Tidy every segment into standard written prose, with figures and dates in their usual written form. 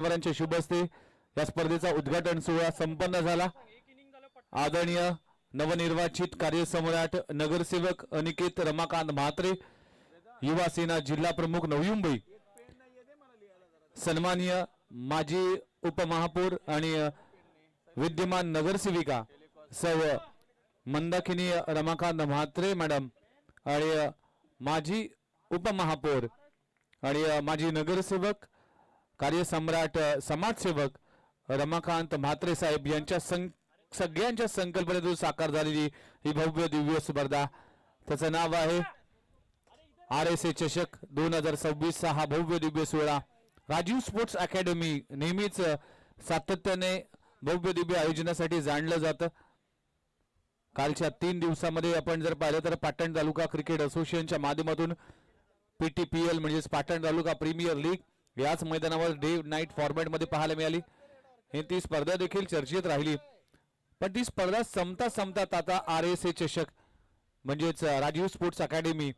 मान्यवरांच्या शुभ हस्ते या स्पर्धेचा उद्घाटन सोहळा संपन्न झाला। आदरणीय नवनिर्वाचित कार्यसम्राट नगरसेवक अनिकेत रमाकांत म्हात्रे, युवा सेना जिल्हा प्रमुख नवी मुंबई, सन्माननीय माजी उपमहापौर आणि विद्यमान नगरसेविका सौ मंदाकिनी रमाकांत म्हात्रे मॅडम आणि माजी उपमहापौर आणि माजी नगरसेवक कार्यसम्राट समाजसेवक रमाकांत म्हात्रे साहेब यांच्या सगळ्यांच्या संकल्पनेतून साकार झालेली ही भव्य दिव्य स्पर्धा, त्याचं नाव आहे RSA चषक 2026 हा भव्य दिव्य सोहळा राजीव स्पोर्ट्स अकॅडमी नेहमीच सातत्याने भव्य दिव्य आयोजनासाठी जाणलं जातं। कालच्या 3 दिवसामध्ये आपण जर पाहिलं तर पाटण तालुका क्रिकेट असोसिएशनच्या माध्यमातून PTPL म्हणजे पाटण तालुका प्रीमियर लीग याच मैदानावर डे नाईट फॉर्मॅट मध्ये पाहायला मिळाली। ही ती स्पर्धा देखील चर्चेत राहिली, पण ती स्पर्धा संपता आता RSA चषक म्हणजेच राजीव स्पोर्ट्स अकॅडमी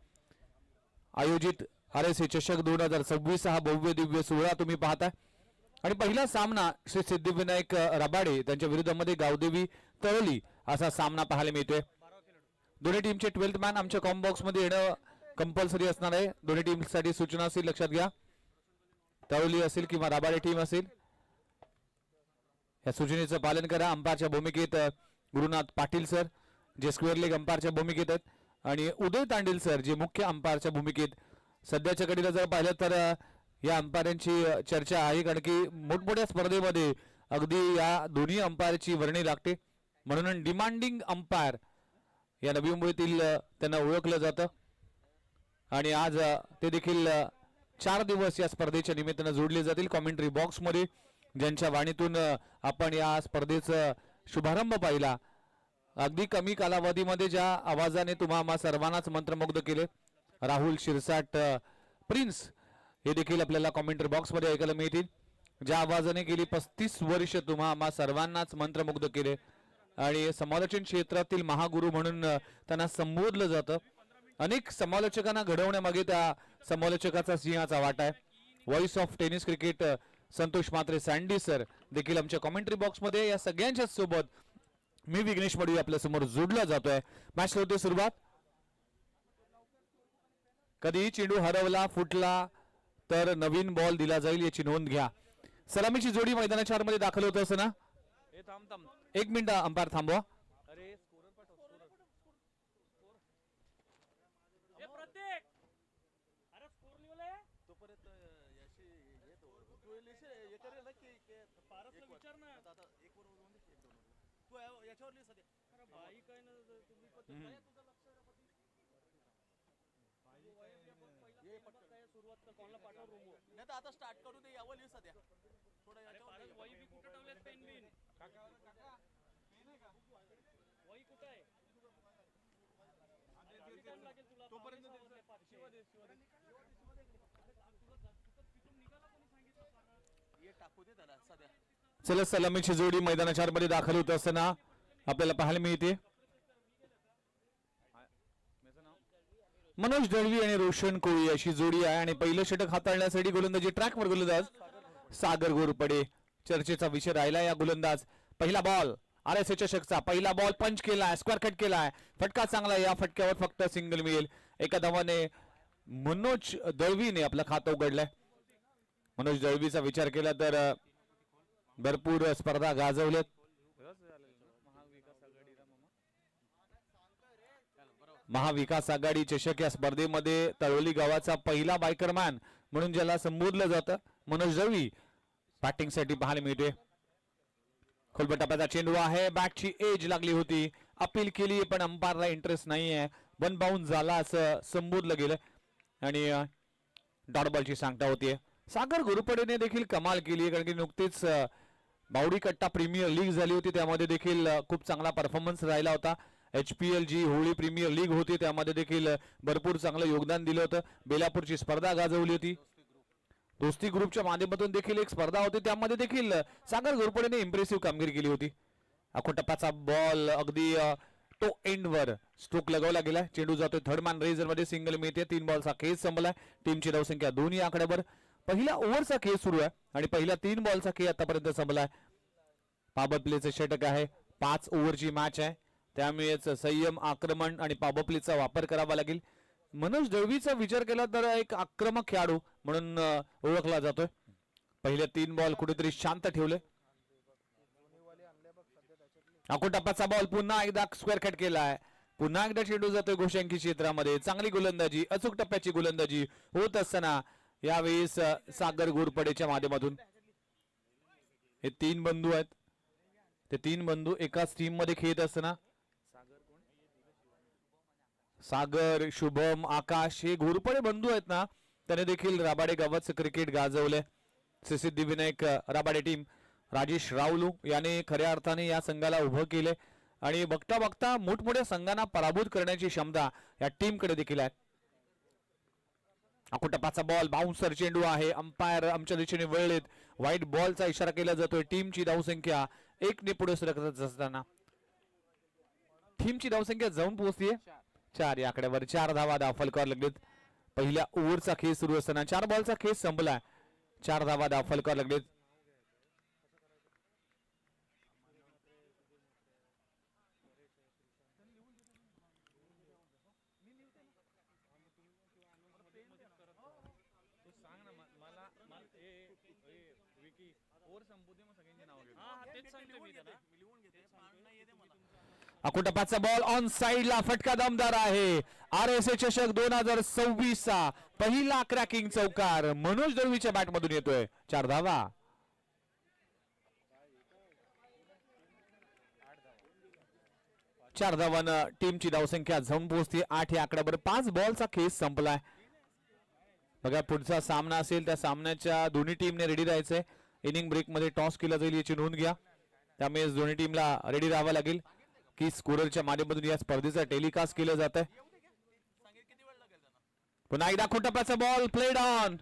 आयोजित RSA चषक 2026 हा भव्य दिव्य सोहळा तुम्ही पाहताय। आणि पहिला सामना श्री सिद्धिविनायक रबाडे त्यांच्या विरुद्धामध्ये गावदेवी तळली असा सामना पाहायला मिळतोय। दोन्ही टीमचे 12th मॅन आमच्या कॉम बॉक्स मध्ये येणं कंपल्सरी असणार आहे। दोन्ही टीमसाठी सूचना असेल, लक्षात घ्या। तळली असेल किंवा रबाडे टीम असेल, या सूचनेचं पालन करा। अंपायरच्या भूमिकेत गुरुनाथ पाटील सर जे स्क्वेअर लेग अंपायरच्या भूमिकेत आहेत, आणि उदय तांडील सर जे मुख्य अंपायरच्या भूमिकेत। सध्याच्या घडीला जर पाहिलं तर या अंपायरांची चर्चा आहे, कारण की मोठमोठ्या स्पर्धेमध्ये अगदी या दोन्ही अंपायरची वर्णी लागते, म्हणून डिमांडिंग अंपायर या नवी मुंबईतील त्यांना ओळखलं जातं। आणि आज ते देखील 4 दिवस या स्पर्धेच्या निमित्तानं जोडले जातील। कॉमेंट्री बॉक्स मध्ये ज्यांच्या वाणीतून आपण या स्पर्धेचा शुभारंभ पाहिला, अगदी कमी कालावधीमध्ये ज्या आवाजाने तुम्हा सर्वांनाच मंत्रमुग्ध केले, राहुल शिरसाट प्रिन्स हे देखील आपल्याला कॉमेंट्री बॉक्स मध्ये ऐकायला मिळतील। ज्या आवाजाने गेली 35 वर्ष तुम्हा सर्वांनाच मंत्रमुग्ध केले आणि समालोचन क्षेत्रातील महागुरु म्हणून त्यांना संबोधलं जातं। अनेक समालोचकांना घडवण्यामागे त्या समालोचकाचा सिंहाचा वाटा आहे। Voice of tennis cricket Santosh Mhatre sandy sir देखील आमच्या कॉमेंट्री बॉक्स मध्ये या सगळ्यांच्या सोबत मी विघ्नेश मडवी आपल्या समोर जोडला जातोय। मॅच होते सुरुवात। कधी चेंडू हरवला फुटला तर नवीन बॉल दिला जाईल याची नोंद घ्या। सलामीची जोडी मैदानाच्या आतमध्ये दाखल होत असताना एक मिनिट अंपायर थांबवा। आता स्टार्ट करू दे यावं लिहू सध्या थोडं याच्यावर वही बी कुठे ठेवलेत पेन बिन वही कुठे आहे टाइम लागेल तुला तोपर्यंत ये टाकू दे त्याला सध्या। चला सलामीची जोडी मैदानाच्या आतमध्ये दाखल होत असताना आपल्याला पाहायला मिळते। मनोज दळवी आणि रोशन कोळी अशी जोडी आहे, आणि पहिलं षटक हाताळण्यासाठी गोलंदाजी ट्रॅकवर गोलंदाज सागर घोरपडे चर्चेचा विषय राहिला। या गोलंदाज पहिला बॉल RSA चषकचा पहिला बॉल पंच केलाय, स्क्वेअर कट केलाय, फटका चांगला, या फटक्यावर फक्त सिंगल मिळेल। एका धावाने मनोज दळवीने आपलं खातं उघडलंय। मनोज दळवीचा विचार केला तर भरपूर स्पर्धा गाजवल्यात। महाविकास आघाडी चषक या स्पर्धेमध्ये तळोली गावाचा पहिला बायकरमॅन म्हणून ज्याला संबोधलं जातं मनोज दळवी बॅटिंगसाठी पाहायला मिळते। खोलबट टप्प्याचा चेंडू आहे, बॅटची एज लागली होती, अपील केली पण अंपायरला इंटरेस्ट नाहीये, वन बाउंस झाला असं संबोधलं गेलं आणि डॉट बॉलची सांगता होतीये। सागर घोरपडेने देखील कमाल केली, कारण की नुकतीच बावडी कट्टा प्रीमियर लीग झाली होती, त्यामध्ये देखील खूप चांगला परफॉर्मन्स राहिला होता। HPL जी होळी प्रीमियर लीग होती त्यामध्ये देखील भरपूर चांगलं योगदान दिलं होतं। बेलापूरची स्पर्धा गाजवली होती, दोस्ती ग्रुपच्या माध्यमातून देखील एक स्पर्धा होती, त्यामध्ये देखील सागर घोरपडेने इम्प्रेसिव्ह कामगिरी केली होती। आखो टप्प्याचा बॉल अगदी तो एंडवर स्ट्रोक लगावला गेला, चेंडू जातोय थर्ड मॅन रेजर मध्ये, सिंगल मिळते, 3 बॉलचा खेळ संपलाय। टीमची धावसंख्या 2 या आकड्यावर। पहिल्या ओव्हरचा खेळ सुरू आहे आणि पहिल्या 3 बॉलचा खेळ आतापर्यंत संपलाय. पॉवर प्लेचे षटक आहे. 5 ओव्हरची मॅच आहे, त्यामुळेच संयम, आक्रमण आणि पॉवर प्लेचा वापर करावा लागेल. मनोज दळवीचा विचार केला तर एक आक्रमक खेळाडू म्हणून ओळखला जातोय. पहिल्या 3 बॉल कुठेतरी शांत ठेवले. टप्पाचा बॉल पुन्हा एकदा स्क्वेअर कट केलाय. पुन्हा एकदा चेंडू जातोय गोशांकी क्षेत्रामध्ये. चांगली गोलंदाजी, अचूक टप्प्याची गोलंदाजी होत असताना यावेळेस सागर घोरपडेच्या माध्यमातून हे 3 बंधू आहेत. ते 3 बंधू एकाच टीम मध्ये खेळत असताना सागर, शुभम, आकाश हे घोरपडे बंधू आहेत ना, त्याने देखील राबाडे गावाचं क्रिकेट गाजवले. सिद्धिविनायक राबाडे टीम राजेश रावलू याने खऱ्या अर्थाने या संघाला उभं केले आणि बघता बघता मोठमोठ्या संघांना पराभूत करण्याची क्षमता या टीम कडे देखील आहे. टप्पाचा बॉल बाउन्सर चेंडू आहे. अंपायर आमच्या दिशेने वळलेत. व्हाईट बॉलचा इशारा केला जातोय. टीमची धावसंख्या 1 ने पुढे सरकत असताना टीमची धावसंख्या जाऊन पोहोचलीये 4. या आकड्यावर 4 धावा फलकावर लागलेत. पहिल्या ओव्हरचा खेळ सुरू असताना 4 बॉलचा खेळ संपलाय. 4 धावा फलकावर लागलेत. टप्पाचा बॉल ऑन साइडला फटका दमदार आहे. RSA चषक 2026 चा पहिला क्रॅकिंग चौकार मनोज दळवीच्या बॅट मधून येतोय. 4 धावा. 4 धावांना टीमची धावसंख्या जाऊन पोहोचते 8. या आकड्यावर 5 बॉलचा खेळ संपलाय. बघा पुढचा सामना असेल त्या सामन्याच्या दोन्ही टीमने रेडी राहायचंय. इनिंग ब्रेक मध्ये टॉस केला जाईल याची नोंद घ्या. त्यामुळे दोन्ही टीमला रेडी राहावं लागेल की स्कोररच्या माध्यमातून या स्पर्धेचा टेलिकास्ट केलं जात आहे. पुन्हा एकदा टप्प्याचा ball played on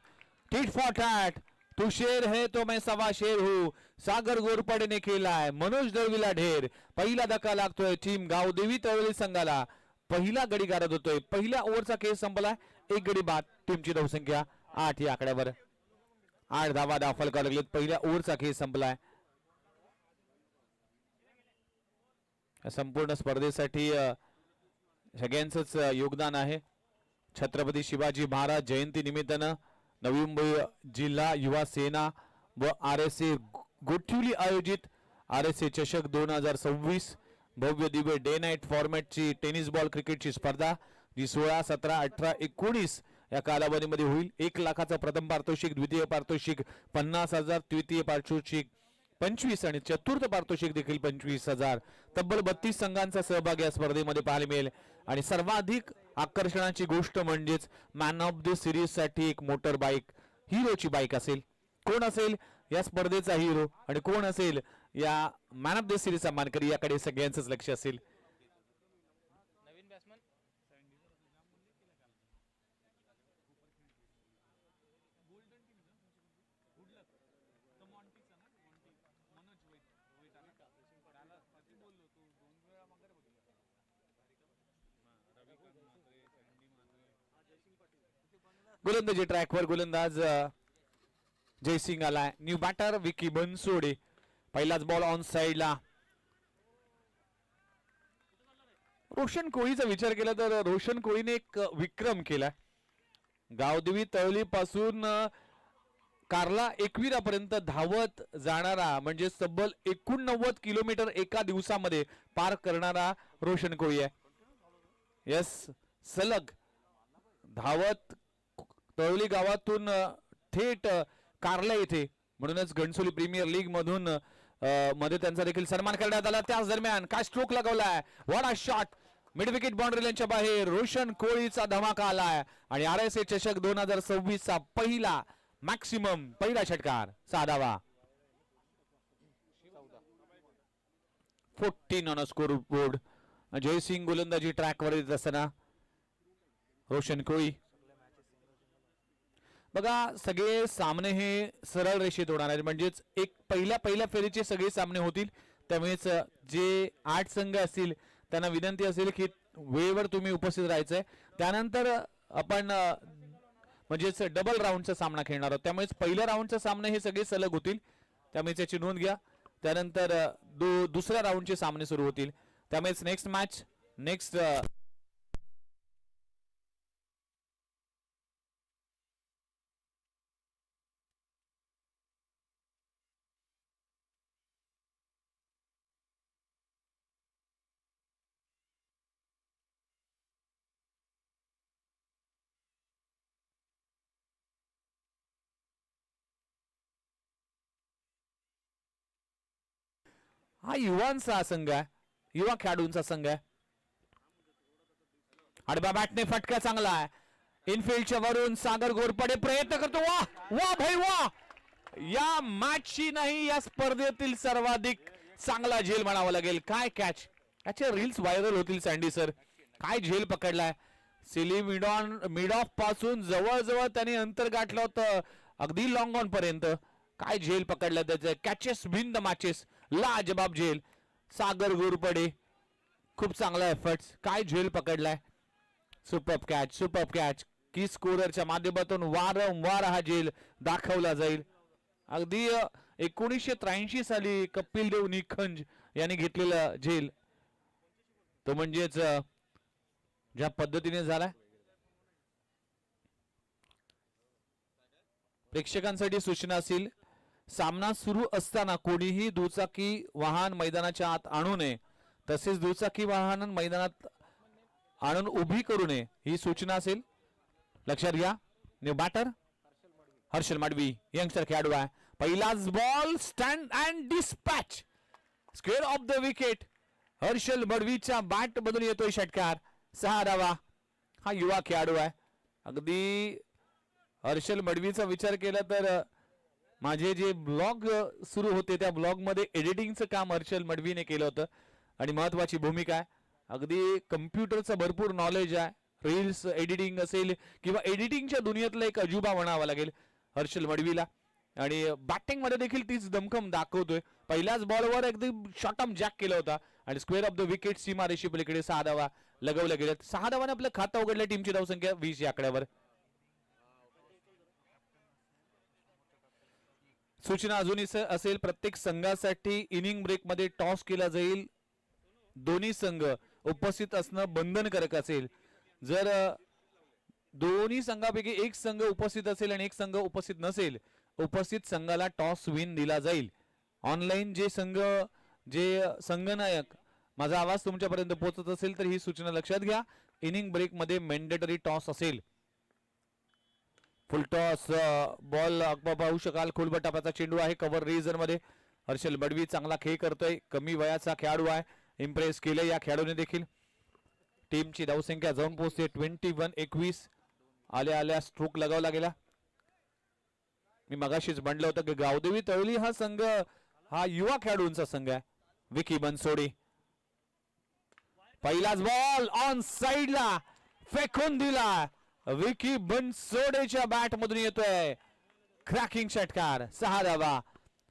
tit for tat. तू शेर है तो मैं सवा शेर हूं. सागर घोरपडेने केलाय. मनोज दळवीला ढेर. पहिला धक्का लागतोय टीम गावदेवी तळवली संघाला. पहिला गडी गारद होतोय. पहिल्या ओव्हरचा खेळ संपलाय. 1 गडी बाद. टीमची धावसंख्या 8. या आकड्यावर 8 धावा फलकावर लागलेत. पहिल्या ओव्हरचा खेळ संपलाय. संपूर्ण स्पर्धेसाठी सगळ्यांचंच योगदान आहे. छत्रपती शिवाजी महाराज जयंती निमित्तानं नवी मुंबई जिल्हा युवा सेना व RSA गोठिवली आयोजित RSA चषक 2026 भव्य Divya day night फॉर्मॅटची tennis ball क्रिकेटची स्पर्धा जी 16, 17, 18, 19 या कालावधीमध्ये होईल. 1 लाखाचा प्रथम पारितोषिक, द्वितीय पारितोषिक 50,000, तृतीय पारितोषिक 25 आणि चतुर्थ पारितोषिक देखील 25,000. तब्बल 32 संघांचा सहभाग या स्पर्धेमध्ये पाहायला मिळेल आणि सर्वाधिक आकर्षणाची गोष्ट म्हणजेच मॅन ऑफ द सिरीज साठी एक मोटर बाईक हिरोची बाईक असेल. कोण असेल या स्पर्धेचा हिरो आणि कोण असेल या मॅन ऑफ द सिरीजचा मानकरी याकडे सगळ्यांचंच लक्ष असेल. गोलंदाजी ट्रॅकवर गोलंदाज जयसिंग आलाय. New batter Vicky Bansode. पहिलाच बॉल ऑन साइडला. रोशन कोळीचा विचार केला तर रोशन कोळीने एक विक्रम केलाय. गावदेवी तळली पासून कार्ला एकविरापर्यंत धावत जाणारा म्हणजे तब्बल 89 किलोमीटर एका दिवसामध्ये पार करणारा रोशन कोळी आहे. यस, सलग धावत तळली गावातून थेट कार्ला येथे. म्हणूनच घणसोली प्रीमियर लीग मधून मध्ये त्यांचा देखील सन्मान करण्यात आला. त्याच दरम्यान काय स्ट्रोक लगवलाय. What a shot. Mid wicket boundary लाईनच्या बाहेर रोशन कोळीचा धमाका आलाय आणि RSA चषक 2026 चा पहिला मॅक्सिमम पहिला षटकार. 6 धावा. 14 ऑन स्कोर बोर्ड. जयसिंग गोलंदाजी ट्रॅकवर येत असताना रोशन कोळी. बघा सगळे सामने हे सरळ रेषेत होणार आहेत. म्हणजेच एक पहिल्या फेरीचे सगळे सामने होतील. त्यामुळेच जे 8 संघ असतील त्यांना विनंती असेल की वेळेवर तुम्ही उपस्थित राहायचंय. त्यानंतर आपण म्हणजेच डबल राऊंडचा सामना खेळणार आहोत. त्यामुळे पहिल्या राऊंडचा सामने हे सगळे सलग होतील, त्यामुळे त्याची नोंद घ्या. त्यानंतर दुसऱ्या राऊंडचे सामने सुरू होतील. त्यामुळे नेक्स्ट मॅच नेक्स्ट हा युवांचा संघ आहे, युवा खेळाडूंचा संघ आहे. आडब्या बॅटने फटका चांगला आहे. इनफिल्डच्या वरून सागर घोरपडे प्रयत्न करतो. वा वा भाई वा, या मॅचची नाही या स्पर्धेतील सर्वाधिक चांगला झेल म्हणावा लागेल. काय कॅच, याचे रील्स व्हायरल होतील. सँडी सर काय झेल पकडलाय. सिली मिड ऑफ पासून जवळजवळ त्याने अंतर गाठलं होतं अगदी लॉंग ऑन पर्यंत. काय झेल पकडला त्याचे. कॅचेस भिन्न मॅचेस, लाजबाब झेल. सागर घोरपडे खूप चांगला एफर्ट्स, काय झेल पकडलाय. सुपर कॅच की स्कोररच्या माध्यमातून वारंवार हा झेल दाखवला जाईल. अगदी 1983 साली कपिल देव निखंज यांनी घेतलेला झेल तो म्हणजेच ज्या पद्धतीने झालाय. प्रेक्षकांसाठी सूचना असेल, सामना सुरू असताना कोणीही दुचाकी वाहन मैदानाच्या आत आणू नये, तसेच दुचाकी वाहन मैदानात आणून उभी करू नये ही सूचना असेल, लक्षात घ्या. New batter Harshal Madvi youngster खेळाडू आहे. पहिलाच ball stand and dispatch square of the wicket. Harshal मडवीच्या बॅट मधून येतोय षटकार. 6 धावा. हा युवा खेळाडू आहे. अगदी हर्षल मडवीचा विचार केला तर माझे जे ब्लॉग सुरू होते त्या ब्लॉग मध्ये एडिटिंगचं काम हर्षल मडवीने केलं होतं आणि महत्वाची भूमिका आहे. अगदी कम्प्युटरचं भरपूर नॉलेज आहे. रील्स एडिटिंग असेल किंवा एडिटिंगच्या दुनियेतला एक अजुबा म्हणावा लागेल हर्षल मडवीला. आणि बॅटिंग मध्ये देखील तीच दमखम दाखवतोय. पहिल्याच बॉलवर एकदम शॉर्टम जॅक केला होता आणि स्क्वेअर ऑफ द विकेट सीमारेषी पलीकडे 6 धावा लगवल्या गेल्यात. 6 धावाने आपलं खातं उघडलं. टीमची धावसंख्या 20 या आकड्यावर. सूचना अजूनही असेल, प्रत्येक संघासाठी इनिंग ब्रेक मध्ये टॉस केला जाईल. दोन्ही संघ उपस्थित असणं बंधनकारक असेल. जर दोन्ही संघापैकी एक संघ उपस्थित असेल आणि एक संघ उपस्थित नसेल, उपस्थित संघाला टॉस विन दिला जाईल. ऑनलाईन जे संगनायक माझा आवाज तुमच्यापर्यंत पोहोचत असेल तर ही सूचना लक्षात घ्या. इनिंग ब्रेक मध्ये मॅन्डेटरी टॉस असेल. फुल टॉस बॉल पाहू शकाल. खोलबट टप्प्याचा चेंडू आहे. कव्हर रिजन मध्ये हर्षल मडवी चांगला खेळ करतोय. कमी वयाचा खेळाडू आहे. इम्प्रेस केले या खेळाडूने देखील. टीमची धावसंख्या जाऊन पोहोचते 21-21. आल्या स्ट्रोक लगावला गेला. मी मगाशीच म्हणलं होतं की गावदेवी तळली हा संघ हा युवा खेळाडूंचा संघ आहे. विकी बनसोडे पहिलाच बॉल ऑन साइडला फेकून दिला. विकी बनसोडेच्या बॅट मधून येतोय क्रॅकिंग षटकार. 6 धावा.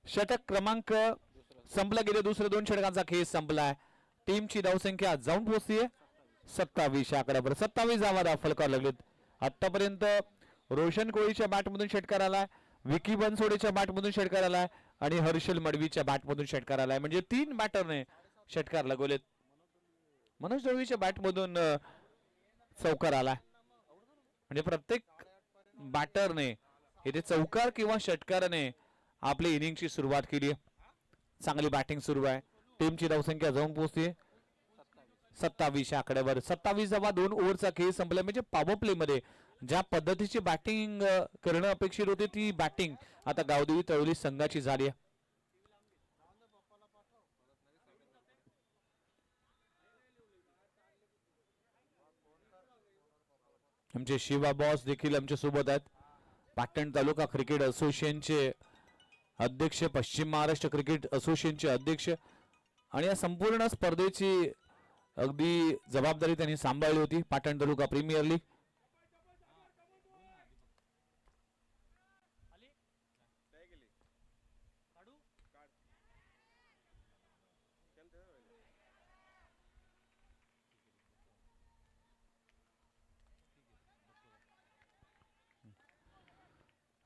षटक क्रमांक संपला गेले. दुसरे 2 षटकांचा खेळ संपलाय. टीमची धावसंख्या जाऊन पोहोचतीये 27 या आकड्यावर. 27 धावा फलकावर लागलेत. आतापर्यंत रोशन कोळीच्या बॅट मधून षटकार आलाय, विकी बनसोडेच्या बॅट मधून षटकार आलाय आणि हर्षल मडवीच्या बॅट मधून षटकार आलाय. म्हणजे 3 बॅटरने षटकार लगवलेत. मनोज दळवीच्या बॅट मधून चौकार आलाय. म्हणजे प्रत्येक बॅटरने इथे चौकार किंवा षटकाराने आपली इनिंगची सुरुवात केली. चांगली बॅटिंग सुरू आहे. टीमची धावसंख्या जाऊन पोहोचते 27 या आकड्यावर. 27 धावा 2 ओव्हरचा खेळ संपला. म्हणजे पॉवर प्ले मध्ये ज्या पद्धतीची बॅटिंग करणं अपेक्षित होते ती बॅटिंग आता गावदेवी तळोली संघाची झाली आहे. आमचे शिवा बॉस देखील आमच्या सोबत आहेत. पाटण तालुका क्रिकेट असोसिएशनचे अध्यक्ष, पश्चिम महाराष्ट्र क्रिकेट असोसिएशनचे अध्यक्ष आणि या संपूर्ण स्पर्धेची अगदी जबाबदारी त्यांनी सांभाळली होती. पाटण तालुका प्रीमियर लीग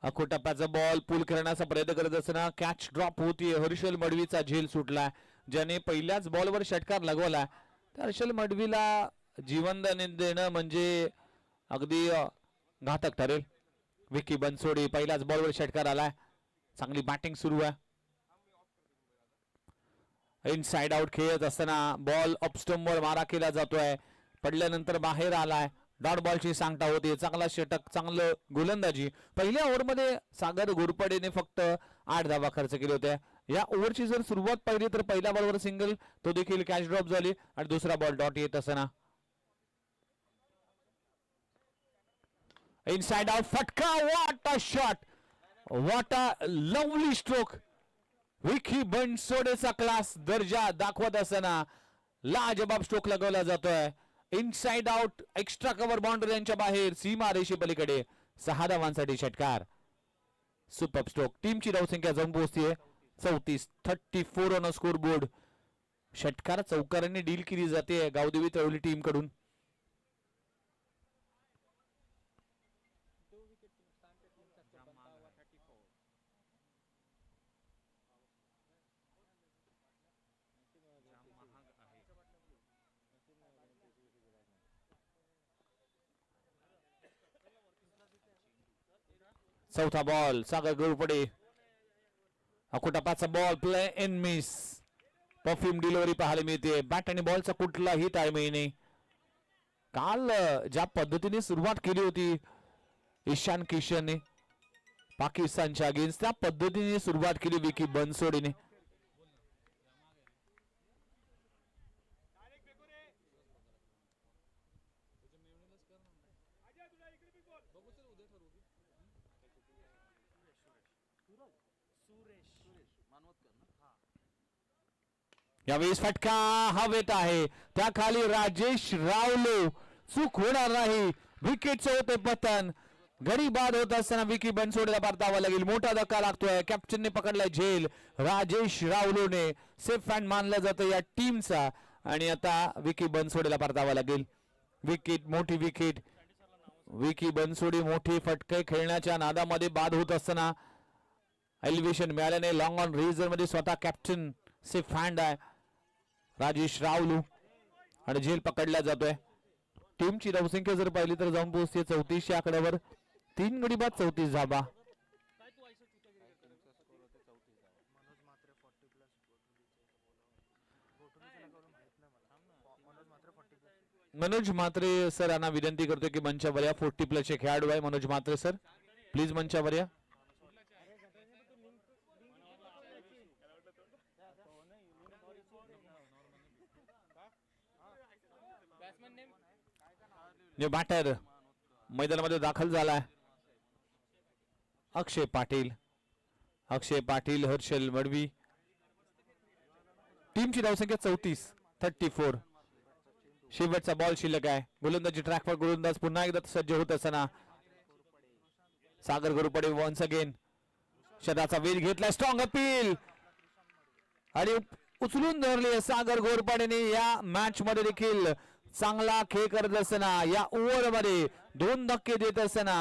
अकोटप्प्याचा बॉल पूल करण्याचा प्रयत्न करत असताना कॅच ड्रॉप होतीये. हर्षल मडवीचा झेल सुटला, ज्याने पहिल्याच बॉलवर षटकार लगवला. तर हर्षल मडवीला जीवनदान देणं म्हणजे अगदी घातक ठरेल. विकी बनसोडे पहिल्याच बॉलवर षटकार आलाय. चांगली बॅटिंग सुरू आहे. इनसाइड आउट खेळत असताना बॉल ऑफस्टंपवर मारा केला जातोय. पडल्यानंतर बाहेर आलाय. डॉट बॉलची सांगता होती. चांगला षटक, चांगलं गोलंदाजी. पहिल्या ओव्हरमध्ये सागर घोरपडेने फक्त 8 धावा खर्च केले होते. या ओव्हरची जर सुरुवात पाहिली तर पहिल्या बॉलवर सिंगल, तो देखील कॅच ड्रॉप झाली आणि दुसरा बॉल डॉट येत असताना इनसाइड आउट फटका. What a shot, what a lovely stroke. Vicky बनसोडेचा क्लास दर्जा दाखवत असताना लाजबाब स्ट्रोक लगवला जातोय. इनसाइड आउट, एक्स्ट्रा कव्हर बाउंड्रीच्या बाहेर, सीमा रेषे पलीकडे 6 धावांसाठी षटकार. Super stroke. टीमची धावसंख्या जाऊन पोहोचतीये 34 ऑन स्कोर बोर्ड. षटकार चौकारांनी डील केली जाते गावदेवी तळवली टीम कडून. चौथा बॉल सागर घोरपडे. अकोटप्पाचा ball play and miss. Perfume delivery पाहायला मिळते. बॅट आणि बॉलचा कुठलाही ताळमेळ नाही. काल ज्या पद्धतीने सुरुवात केली होती ईशान किशनने पाकिस्तानच्या अगेन्स्ट, त्या पद्धतीने सुरुवात केली विकी बनसोडेने. यावेळेस फटका हवेत आहे. त्या खाली राजेश रावलो. चूक होणार नाही. विकेटचं होते पतन. गडी बाद होत असताना विकी बनसोडेला परतावा लागेल. मोठा धक्का लागतोय. कॅप्टनने पकडलाय झेल. राजेश रावलोने सेफ हँड मानलं जातं या टीमचा आणि आता विकी बनसोडेला परतावा लागेल. विकेट, मोठी विकेट. विकी बनसोडे मोठी फटके खेळण्याच्या नादामध्ये बाद होत असताना एलिव्हेशन मिळाल्याने लॉंग ऑन रेझर मध्ये स्वतः कॅप्टन सेफ हँड आहे राजेश रावलू आणि झेल पकडला जातोय. टीमची धावसंख्या जर पाहिली तर जाऊन पोहोचते 34 या आकड्यावर. 3 गडी बाद 34 धावा. मनोज म्हात्रे सरांना विनंती करतो की मंचावर या. 40+ चे खेळाडू आहे मनोज म्हात्रे सर, प्लीज मंचावर या. बॅटर मैदानामध्ये दाखल झालाय अक्षय पाटील. अक्षय पाटील, हर्षल मडवी. टीमची धावसंख्या 34. शेवटचा बॉल शिल्लक आहे. गोलंदाजी ट्रॅकवर गोलंदाज पुन्हा एकदा सज्ज होत असताना सागर घोरपडे वन्स अगेन शतकाचा वेध घेतला. स्ट्रॉंग अपील आणि उचलून धरले सागर घोरपडेने. या मॅच मध्ये देखील चांगला खेळ करत असताना या ओव्हर मध्ये 2 धक्के देत असताना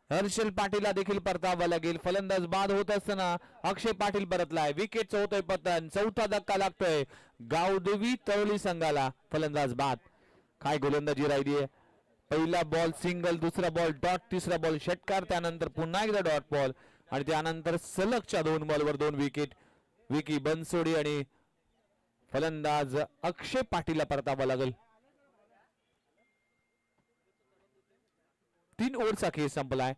हर्षल पाटीलला देखील परतावा लागेल. फलंदाज बाद होत असताना अक्षय पाटील परतलाय. विकेटचं होतोय पतन. चौथा धक्का लागतोय गावदेवी तळवली संघाला. फलंदाज बाद. काय गोलंदाजी राहिली आहे. पहिला बॉल सिंगल, दुसरा बॉल डॉट, तिसरा बॉल षटकार, त्यानंतर पुन्हा एकदा डॉट बॉल आणि त्यानंतर सलगच्या 2 बॉलवर 2 विकेट. विकी बनसोडे आणि फलंदाज अक्षय पाटीलला परतावा लागेल. 3 ओव्हरचा खेळ संपलाय.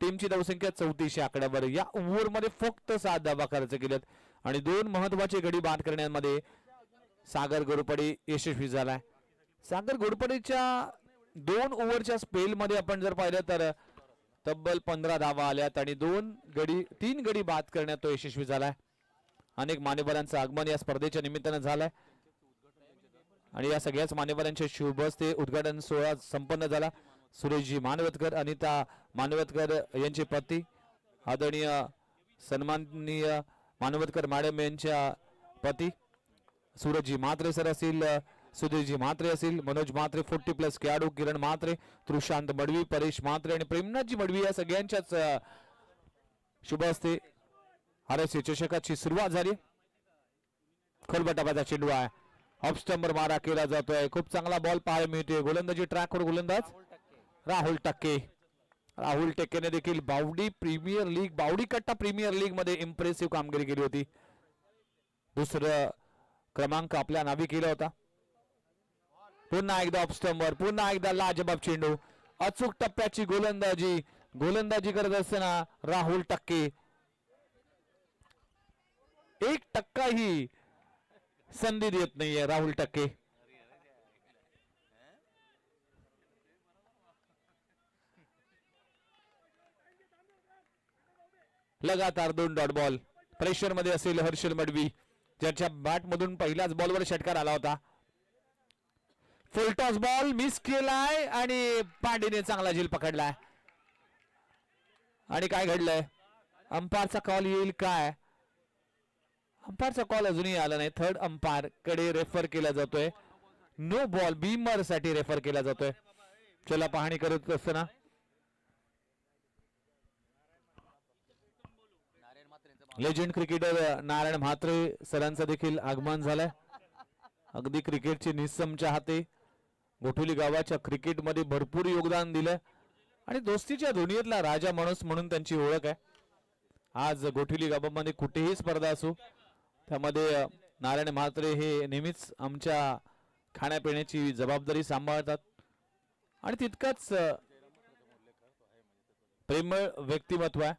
टीमची धावसंख्या 34 या आकड्यावर. या ओव्हर मध्ये फक्त 7 धावा खर्च केल्यात आणि 2 महत्वाचे गडी बाद करण्यामध्ये सागर घोरपडे यशस्वी झालाय. सागर घोरपडेच्या 2 ओव्हरच्या स्पेल मध्ये आपण जर पाहिलं तर तब्बल 15 धावा आल्यात आणि 3 गडी बाद करण्यात तो यशस्वी झालाय. अनेक मान्यवरांचं आगमन या स्पर्धेच्या निमित्तानं झालंय आणि या सगळ्याच मान्यवरांच्या शुभ हस्ते उद्घाटन सोहळा संपन्न झाला. सुरेशजी मानवतकर, अनिता मानवतकर यांचे पती आदरणीय सन्माननीय मानवतकर मॅडम यांच्या पती सूरजजी म्हात्रे सर असतील, सुधीरजी म्हात्रे असतील, मनोज म्हात्रे 40+ खेळाडू, किरण म्हात्रे, तृशांत मडवी, परेश म्हात्रे आणि प्रेमनाथजी मडवी या सगळ्यांच्याच शुभ असते. RSC चषकाची सुरुवात झाली. खोलबटाबाचा चेंडू आहे. ऑफ स्टंपर मारा केला जातोय. खूप चांगला बॉल पाहायला मिळतोय. गोलंदाजी ट्रॅकवर गोलंदाज राहुल टक्के. राहुल टक्केने देखील बावडी कट्टा प्रीमियर लीग मध्ये इम्प्रेसिव्ह कामगिरी केली होती. दुसरं क्रमांक आपल्या नावी केला होता. पुन्हा एकदा ऑफ स्टंपर, पुन्हा एकदा लाजबाब चेंडू. अचूक टप्प्याची गोलंदाजी करत असताना राहुल टक्के 1% ही संधी देत नाहीये राहुल टक्के. लगातार 2 डॉट बॉल. प्रेशर मध्ये असेल हर्षल मडवी, ज्याच्या बॅट मधून पहिल्याच बॉलवर षटकार आला होता. फुल टॉस बॉल मिस केलाय आणि पांडेने चांगला झेल पकडलाय. आणि काय घडलंय? अंपायरचा कॉल येईल काय? अंपायरचा कॉल अजूनही आला नाही. थर्ड अंपायर कडे रेफर केला जातोय. नो बॉल बीमर साठी रेफर केला जातोय. चला पाहणी करत असताना लेजंड क्रिकेटर नारायण म्हात्रे सरांचं देखील आगमन झालंय. अगदी क्रिकेटचे निस्सम चाहते, गोठुली गावाच्या क्रिकेटमध्ये भरपूर योगदान दिलंय आणि दोस्तीच्या दुनियेतला राजा माणूस म्हणून त्यांची ओळख आहे. आज गोठुली गावामध्ये कुठेही स्पर्धा असो त्यामध्ये नारायण म्हात्रे हे नेहमीच आमच्या खाण्यापिण्याची जबाबदारी सांभाळतात आणि तितकंच प्रेमळ व्यक्तिमत्व आहे.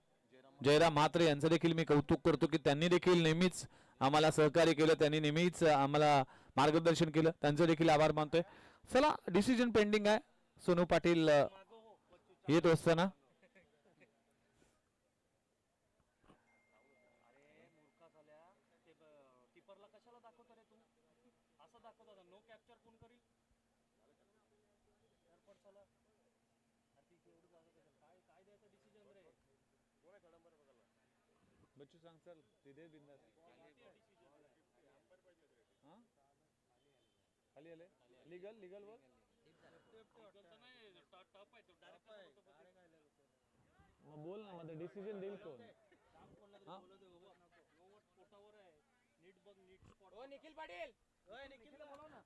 जयराम म्हात्रे यांचं देखील मी कौतुक करतो की त्यांनी देखील नेहमीच आम्हाला सहकार्य केलं, त्यांनी नेहमीच आम्हाला मार्गदर्शन केलं, त्यांचं देखील आभार मानतोय. चला डिसिजन पेंडिंग आहे. सोनू पाटील येत असताना बच्चू सांग चल तिथे बिंदास खाली आले. लीगल वर बोल ना. मध्ये डिसिजन देईल कोण?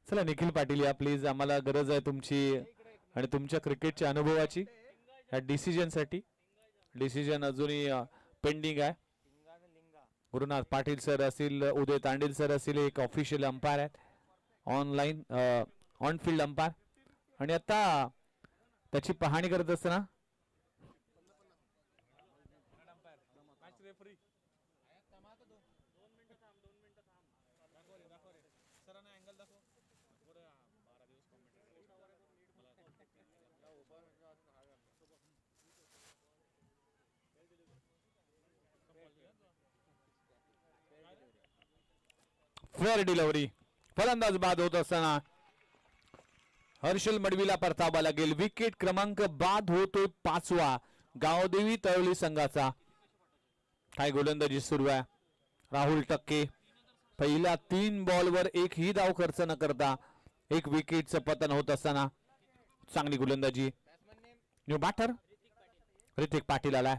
चला निखिल पाटील या प्लीज. आम्हाला गरज आहे तुमची आणि तुमच्या क्रिकेटच्या अनुभवाची या डिसिजन साठी. डिसिजन अजूनही पेंडिंग आहे. गुरुनाथ पाटील सर असतील, उदय तांडील सर असतील, एक ऑफिशियल अंपायर आहेत, ऑनलाईन ऑन फील्ड अंपायर. आणि आता त्याची पाहणी करत असताना फेअर डिलिव्हरी. फलंदाज बाद होत असताना हर्षल मडवीला परतावा लागेल. विकेट क्रमांक बाद होतोय 5वा गावदेवी तळवली संघाचा. काय गोलंदाजी सुरू आहे. राहुल टक्के पहिल्या 3 बॉलवर एकही धाव खर्च न करता 1 विकेटचं पतन होत असताना चांगली गोलंदाजी. न्यू बॅटर ऋतिक पाटील आलाय.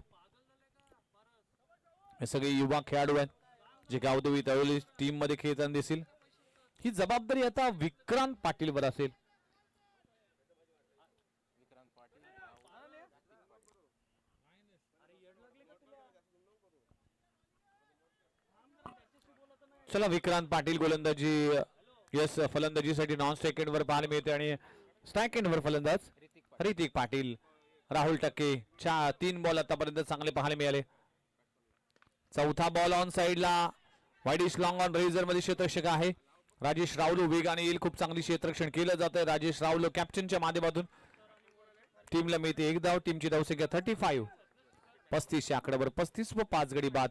हे सगळे युवा खेळाडू आहेत जे गावदेवी तळवली टीम मध्ये खेळताना दिसतील. ही जबाबदारी आता विक्रांत पाटीलवर असेल. चला विक्रांत पाटील गोलंदाजी यस फलंदाजीसाठी नॉन स्ट्राइक एंड वर पाहायला मिळते आणि स्ट्राइक एंड वर फलंदाज ऋतिक पाटील. राहुल टक्के 3 बॉल आतापर्यंत चांगले पाहायला मिळाले. चौथा बॉल ऑन साइडला वाईडिश लॉंग ऑन रेझर मध्ये क्षेत्ररक्षक आहे राजेश रावलो. वेगाने येईल. खूप चांगली क्षेत्ररक्षण केलं जात आहे राजेश रावलो कॅप्टनच्या माध्यमातून. टीमला मिळते 1 धाव. टीमची धावसंख्या 35. 35 आकड्यावर 35 व 5 गडी बाद.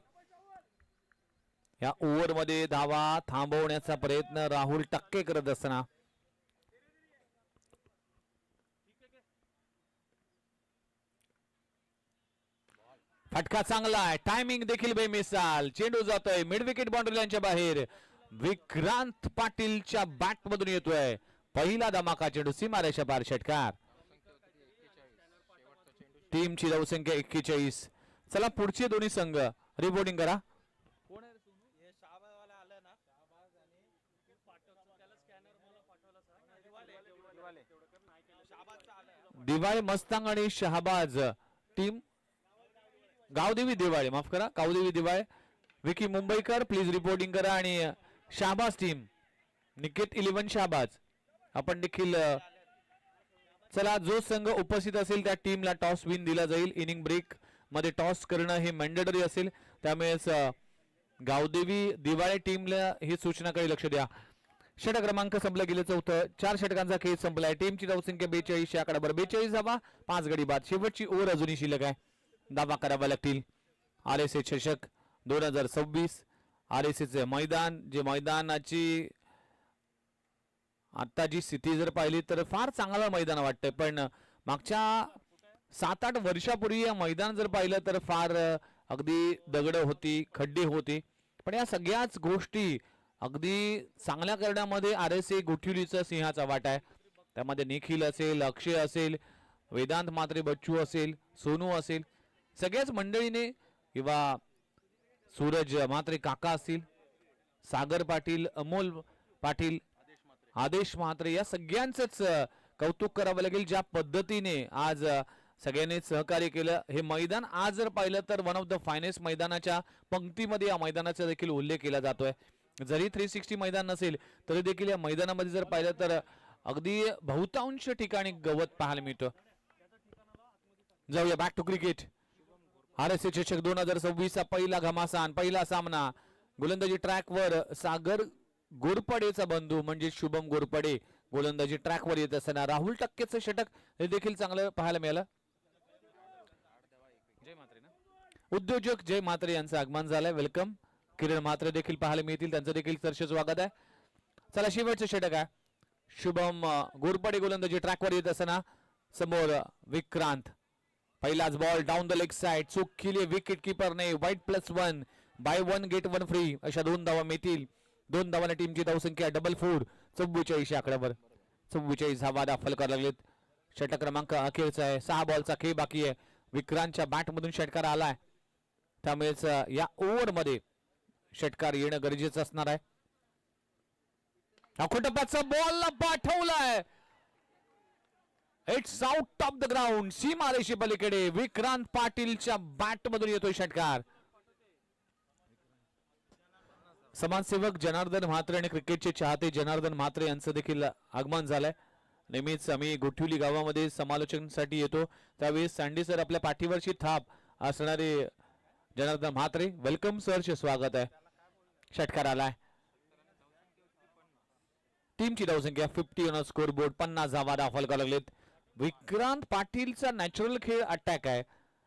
या ओव्हर मध्ये धावा थांबवण्याचा प्रयत्न राहुल टक्के करत असताना फटका चांगला आहे. टायमिंग देखील बेमिसाल. चेंडू जातोय मिड विकेट बाउंड्री लाईनच्या बाहेर. विक्रांत पाटीलच्या बॅट मधून येतोय पहिला धमाका चेंडू. सीमारेषा पार षटकार. टीमची धावसंख्या 41. चला पुढचे दोन्ही संघ रिपोर्टिंग करा. हे शाहबाजवाला आलं ना शाहबाज आणि त्याला स्कॅनर मला पाठवला शाहबाजचं आलं. दिवाळे मस्तांग आणि शहाबाज टीम गावदेवी दिवाळे माफ करा गावदेवी दिवाळे विकी मुंबईकर प्लीज रिपोर्टिंग करा आणि शहाबाज टीम निकेत 11 शहाबाज आपण देखील चला जो संघ उपस्थित असेल त्या टीमला टॉस विन दिला जाईल. इनिंग ब्रेक मध्ये टॉस करणं हे मॅन्डेटरी असेल त्यामुळेच गावदेवी दिवाळे टीमला ही सूचना काही लक्ष द्या. षटक क्रमांक संपलं गेलं चौथं 4 षटकांचा खेळ संपलाय. टीमची धावसंख्या 42 आकडा बरं 42 धावा 5 गडी बाद. शेवटची ओव्हर अजूनही शिल्लक आहे. धावा कराव्या लागतील. RSA चषक 2026 RSA मैदान जे मैदानाची आता जी स्थिती जर पाहिली तर फार चांगलं मैदान वाटतंय पण मागच्या 7-8 वर्षापूर्वी या मैदान जर पाहिलं तर फार अगदी दगड होती खड्डे होते पण या सगळ्याच गोष्टी अगदी चांगल्या करण्यामध्ये RSA गोठिवलीचा सिंहाचा वाटा आहे. त्यामध्ये निखिल असेल अक्षय असेल वेदांत मात्रे बच्चू असेल सोनू असेल सगळ्याच मंडळीने किंवा सूरज मात्रे काका असतील सागर पाटील अमोल पाटील आदेश म्हात्रे या सगळ्यांचंच कौतुक करावं लागेल. ज्या पद्धतीने आज सगळ्यांनी सहकार्य केलं. हे मैदान आज जर पाहिलं तर वन ऑफ द फायनेस्ट मैदानाच्या पंक्तीमध्ये या मैदानाचा देखील उल्लेख केला जातोय. जरी 360 मैदान नसेल तरी देखील या मैदानामध्ये जर पाहिलं तर अगदी बहुतांश ठिकाणी गवत पाहायला मिळतं. जाऊया बॅक टू क्रिकेट. RSA चषक 2026 चा पहिला घमासान पहिला सामना गोलंदाजी ट्रॅकवर सागर गोरपडेचा बंधू म्हणजे शुभम गोरपडे गोलंदाजी ट्रॅकवर येत असताना राहुल टक्केचं षटक हे देखील चांगलं पाहायला मिळालं. उद्योजक जय म्हात्रे यांचं आगमन झालंय. वेलकम. किरण म्हात्रे देखील पाहायला मिळतील त्यांचं देखील सरस स्वागत आहे. चला शेवटचं षटक आहे. शुभम गोरपडे गोलंदाजी ट्रॅकवर येत असताना समोर विक्रांत पहिलाच ball down the leg side चूक केली विकेट किपरने. वाईट +1 बाय 1 गेट 1 फ्री अशा 2 धावा मिळतील. 2 धावांना टीमची धावसंख्या डबल 4 44 आकड्यावर 44 धावा दाखल करायला लागलेत. षटक क्रमांक अखेरचा आहे. 6 बॉलचा खेळ बाकी आहे. विक्रांतच्या बॅटमधून षटकार आलाय त्यामुळेच या ओव्हर मध्ये षटकार येणं गरजेचं असणार आहे. अखोटप्पाचा बॉल पाठवलाय. It's out of the ground सीमारेषे पलीकडे विक्रांत पाटीलच्या बॅटमधून येतोय षटकार. समाजसेवक जनार्दन म्हात्रे आणि क्रिकेटचे चाहते जनार्दन म्हात्रे यांचं देखील आगमन झालंय. नेहमीच आम्ही गोठिवली गावामध्ये समालोचनासाठी येतो त्यावेळी सँडी सर आपल्या पाठीवरची थाप असणारे जनार्दन म्हात्रे वेलकम सरचे स्वागत आहे. षटकार आलाय. टीमची धावसंख्या 50 ऑन स्कोर बोर्ड 50 धावा दाखल करायला लागलेत. विक्रांत पाटीलचा नॅचरल खेळ अटॅक आहे.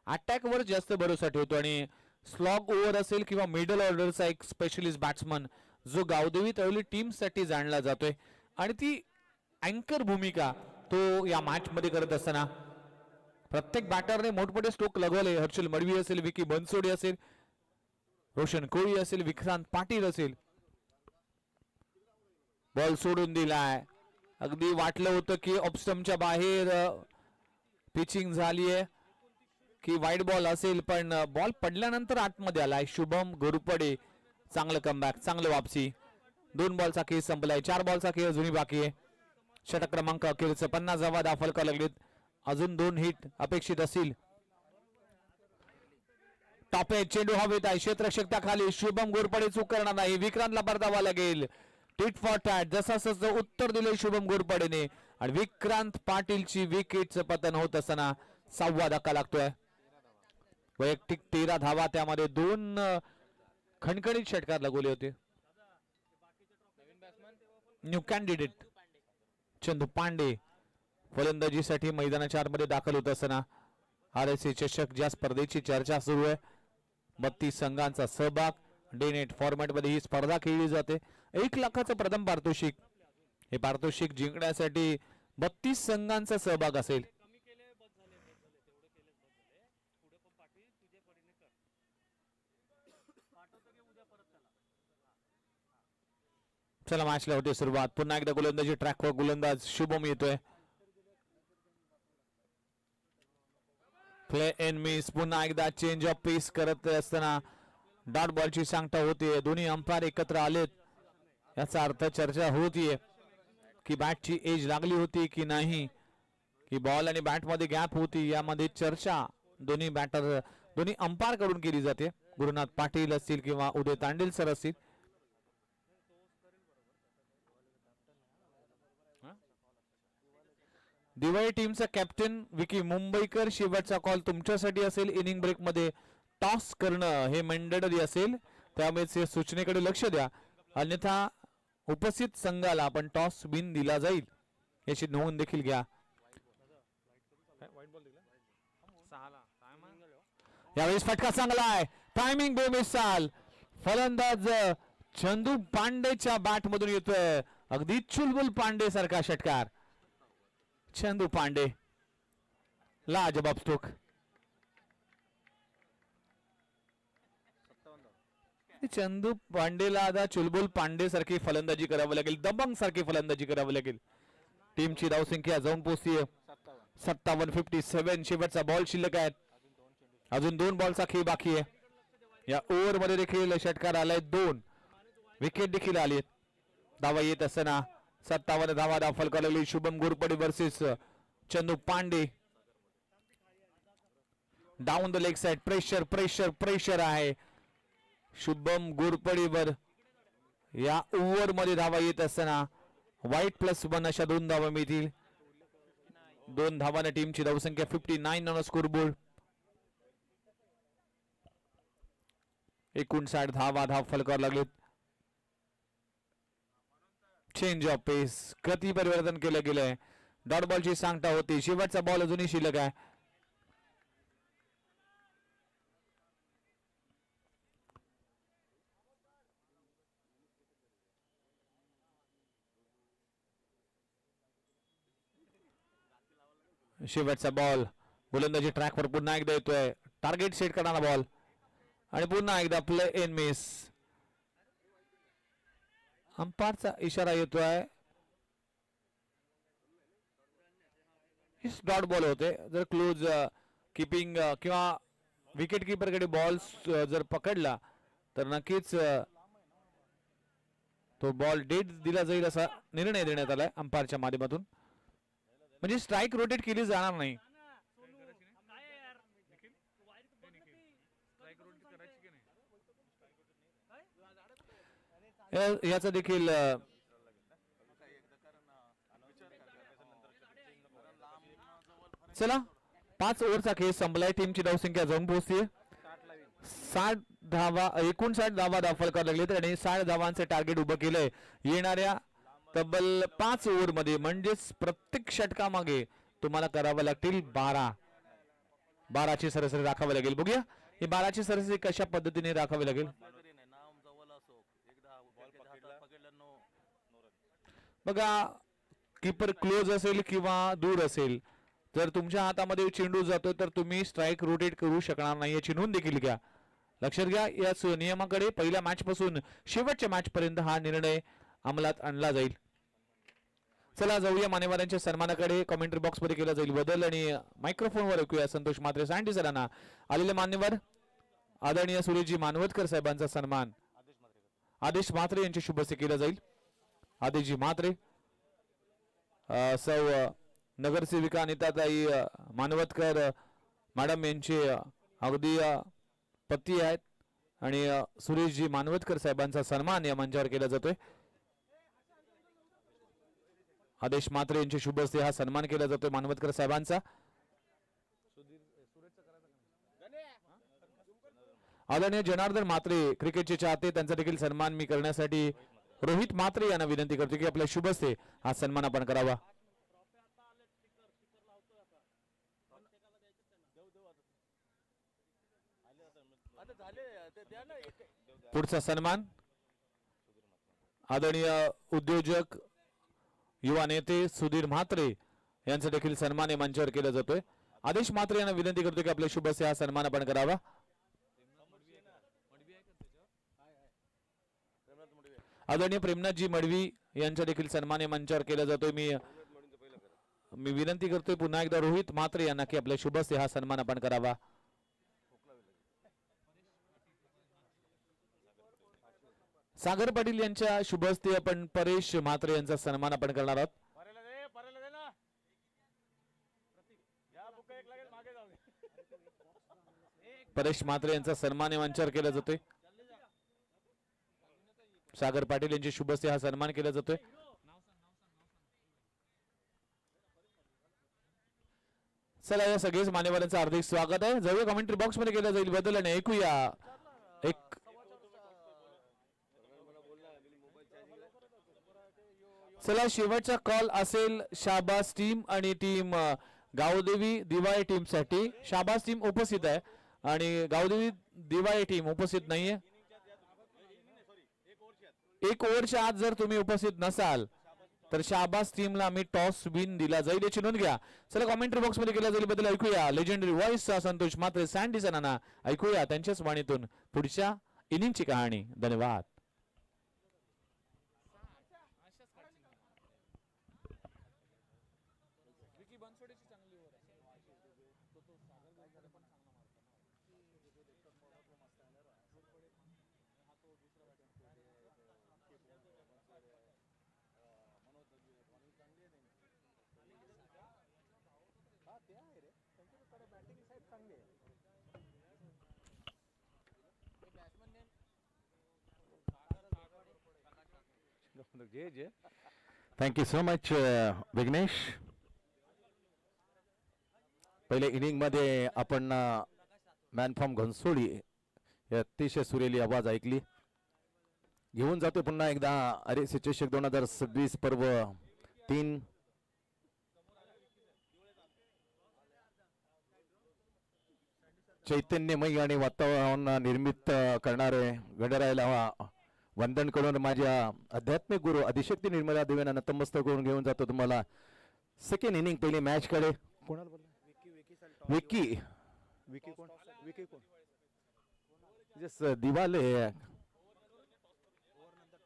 अटॅक वर जास्त भरोसा ठेवतो आणि स्लॉग ओव्हर असेल किंवा मिडल ऑर्डरचा एक स्पेशलिस्ट बॅट्समन जो गावदेवी तळवली टीम साठी जाणला जातोय आणि ती अँकर भूमिका तो या मॅच मध्ये करत असताना प्रत्येक बॅटरने मोठमोठे स्ट्रोक लगवले. हर्षल मडवी असेल विकी बनसोडे असेल रोशन कोळी असेल विक्रांत पाटील असेल. बॉल सोडून दिलाय. अगदी वाटलं होतं की ऑफस्टमच्या बाहेर पिचिंग झालीये की वाईट बॉल असेल पण बॉल पडल्यानंतर आतमध्ये आलाय. शुभम गोरपडे चांगलं कमबॅक चांगलं वापसी. 2 बॉलचा खेळ संपलाय. 4 बॉलचा खेळ अजूनही बाकी आहे. षटक क्रमांक अखेरचं 50 धावा दाखल करायला लागलेत. अजून 2 हिट अपेक्षित असतील. टॉप एज चेंडू हवेत आहे. क्षेत्ररक्षक खाली शुभम गोरपडे चूक करणार नाही. विक्रांतला परतावा लागेल. टिट फॉर टॅट जसं उत्तर दिले शुभम गोरपडेने आणि विक्रांत पाटीलची विकेटचं पतन होत असताना 6वा धक्का लागतोय. वैयक्तिक 13 धावा त्यामध्ये 2 खणखणीत षटकार लगवले होते. न्यू कॅन्डिडेट चंदू पांडे फलंदाजीसाठी मैदानाच्या आतमध्ये दाखल होत असताना RSA चषक ज्या स्पर्धेची चर्चा सुरू आहे 32 संघांचा सहभाग डे नेट फॉर्मॅट मध्ये ही स्पर्धा खेळली जाते. 1 लाखाचं प्रथम पारितोषिक. हे पारितोषिक जिंकण्यासाठी 32 संघांचा सहभाग असेल. चला मॅचला होते सुरुवात. पुन्हा एकदा गोलंदाजी ट्रॅकवर गोलंदाज शुभम येतोय. Play and miss. पुन्हा एकदा चेंज ऑफ पेस करत असताना डॉट बॉलची सांगता होते. दोन्ही अंपायर एकत्र आलेत. याचा अर्थ चर्चा होतीये की बॅटची एज लागली होती की नाही, की बॉल आणि बॅट मध्ये गॅप होती. यामध्ये चर्चा दोन्ही अंपायर कडून केली जाते. गुरुनाथ पाटील असतील किंवा उदय तांडेल सर असतील. दिवाळी टीमचा कॅप्टन विकी मुंबईकर. शेवटचा कॉल तुमच्यासाठी असेल. इनिंग ब्रेक मध्ये टॉस करणं हे मंडेटरी असेल, त्यामुळे सूचनेकडे लक्ष द्या, अन्यथा उपस्थित संघाला आपण टॉस बिन दिला जाईल याची नोंद देखील घ्या. यावेळेस फटका चांगला आहे. टायमिंग बेमिसाल. फलंदाज चंदू पांडेच्या बॅट मधून येतोय अगदी चुलबुल पांडे सारखा षटकार. चंदू पांडे लाजबाब स्ट्रोक. चंदू पांडेला आता चुलबुल पांडे सारखी फलंदाजी करावी लागेल, दबंग सारखी फलंदाजी करावी लागेल. टीमची धावसंख्या जाऊन पोहोचतीये 57. शेवटचा बॉल शिल्लक आहे. अजून 2 बॉलचा खेळ बाकी आहे. या ओव्हर मध्ये देखील षटकार आलाय. 2 विकेट देखील आली. धावा येत असताना 57 धावा दाखल करलेली Shubham Ghorpade versus Chandu Pande. Down the leg side. Pressure pressure pressure आहे शुभम घोरपडेवर. या ओव्हर मध्ये धावा येत असताना वाईट +1 अशा 2 धावा मिळतील. 2 धावाने टीमची धावसंख्या 59 ऑन स्कोरबोर्ड. 59 धावा फलकावर लागलेत. चेंज ऑफ पेस. गती परिवर्तन केलं गेलंय. डॉट बॉलची सांगता होती. शेवटचा बॉल अजूनही शिल्लक आहे. शेवटचा बॉल. गोलंदाजी ट्रॅकवर पुन्हा एकदा येतोय. टार्गेट सेट करणारा बॉल आणि पुन्हा एकदा प्ले इन मिस. अंपायरचा इशारा येतोय. डॉट बॉल होते. जर क्लोज किपिंग किंवा विकेट किपर कडे बॉल जर पकडला तर नक्कीच तो बॉल डेट दिला जाईल असा निर्णय देण्यात आलाय अंपायरच्या माध्यमातून. म्हणजे स्ट्राईक रोटेट केली जाणार नाही. याचा देखील चला 5 ओव्हरचा खेळ संपलाय. टीमची धावसंख्या जाऊन पोहोचते 60 धावा. 59 धावा दाखल करायला लागलेत आणि 60 धावांचे टार्गेट उभं केलंय येणाऱ्या तब्बल 5 ओव्हर मध्ये. म्हणजेच प्रत्येक षटकामागे तुम्हाला करावं लागतील 12ची सरासरी राखावी लागेल. बघूया ही 12ची सरासरी कशा पद्धतीने राखावी लागेल. बघा कीपर क्लोज असेल किंवा दूर असेल, जर तुमच्या हातामध्ये चेंडू जातो तर तुम्ही स्ट्राईक रोटेट करू शकणार नाही याची नोंद देखील घ्या. लक्षात घ्या याच नियमाकडे पहिल्या मॅच पासून शेवटच्या मॅच पर्यंत हा निर्णय अंमलात आणला जाईल. चला जाऊया मान्यवरांच्या सन्मानाकडे. कमेंट्री बॉक्स मध्ये केला जाईल बदल आणि मायक्रोफोनवर ऐकूया संतोष म्हात्रे सँडी सरांना. आलेले मान्यवर आदरणीय सुरेशजी मानवतकर साहेबांचा सन्मान आदेश म्हात्रे यांच्या शुभ हस्ते केला जाईल. आदेशजी म्हात्रे सौ नगरसेविका अनिताताई मानवतकर मॅडम यांचे अगदी पती आहेत आणि सुरेशजी मानवतकर साहेबांचा सन्मान या मंचावर केला जातोय. आदेश म्हात्रे यांचे शुभ हस्ते हा सन्मान केला जातोय मानवतकर साहेबांचा. आदरणीय जनार्दन म्हात्रे क्रिकेटचे चाहते त्यांचा देखील सन्मान मी करण्यासाठी रोहित म्हात्रे यांना विनंती करतो की आपल्या शुभ हस्ते हा सन्मान आपण करावा. पुढचा सन्मान आदरणीय उद्योजक युवा नेते सुधीर म्हात्रे यांचा देखील सन्मान या मंचावर केला जातोय. आदेश म्हात्रे यांना विनंती करतो की आपल्या शुभ हस्ते हा सन्मान आपण करावा. आदरणीय प्रेमनाथजी मडवी यांचा देखील सन्मान या मंचावर केला जातोय. मी मी विनंती करतोय पुन्हा एकदा रोहित म्हात्रे यांना की आपल्या शुभ हस्ते हा सन्मान आपण करावा. सागर पाटील यांच्या शुभ हस्ते आपण परेश म्हात्रे यांचा सन्मान आपण करणार आहोत. परेश म्हात्रे यांचा सन्मान या मंचावर केला जातोय. सागर पाटील यांची शुभ हस्ते हा सन्मान केला जातोय. चला या सगळेच मान्यवरांचं हार्दिक स्वागत आहे. जाऊया कमेंट्री बॉक्स मध्ये केलं जाईल बदल आणि ऐकूया एक चला शेवटचा कॉल असेल शाबास टीम आणि टीम गावदेवी दिवाळी टीम साठी. शाबास टीम उपस्थित आहे आणि गावदेवी दिवाळी टीम उपस्थित नाहीये. एक ओव्हरच्या आत जर तुम्ही उपस्थित नसाल तर शाबास टीमला मी टॉस विन दिला जाईल याची नोंद घ्या. चला कॉमेंट्री बॉक्स मध्ये केल्या जाईल बद्दल ऐकूया legendary voice Santosh Mhatre Sandy सनाना. ऐकूया त्यांच्याच वाणीतून पुढच्या इनिंगची कहाणी. धन्यवाद. Thank you so much Vighnesh. पहिले इनिंग मध्ये आपण मॅन फ्रॉम घनसोली या अतिशय सुरेली आवाज ऐकली. घेऊन जातो पुन्हा एकदा RSC चषक 2026 पर्व 3. चैतन्यमय आणि वातावरण निर्मित करणारे गणरायाला वंदन करून माझ्या आध्यात्मिक गुरु आदिशक्ती निर्मला देवींना नतमस्तक करून घेऊन जातो तुम्हाला सेकंड इनिंग पहिली मॅच कडे. विकी कोण दिवाले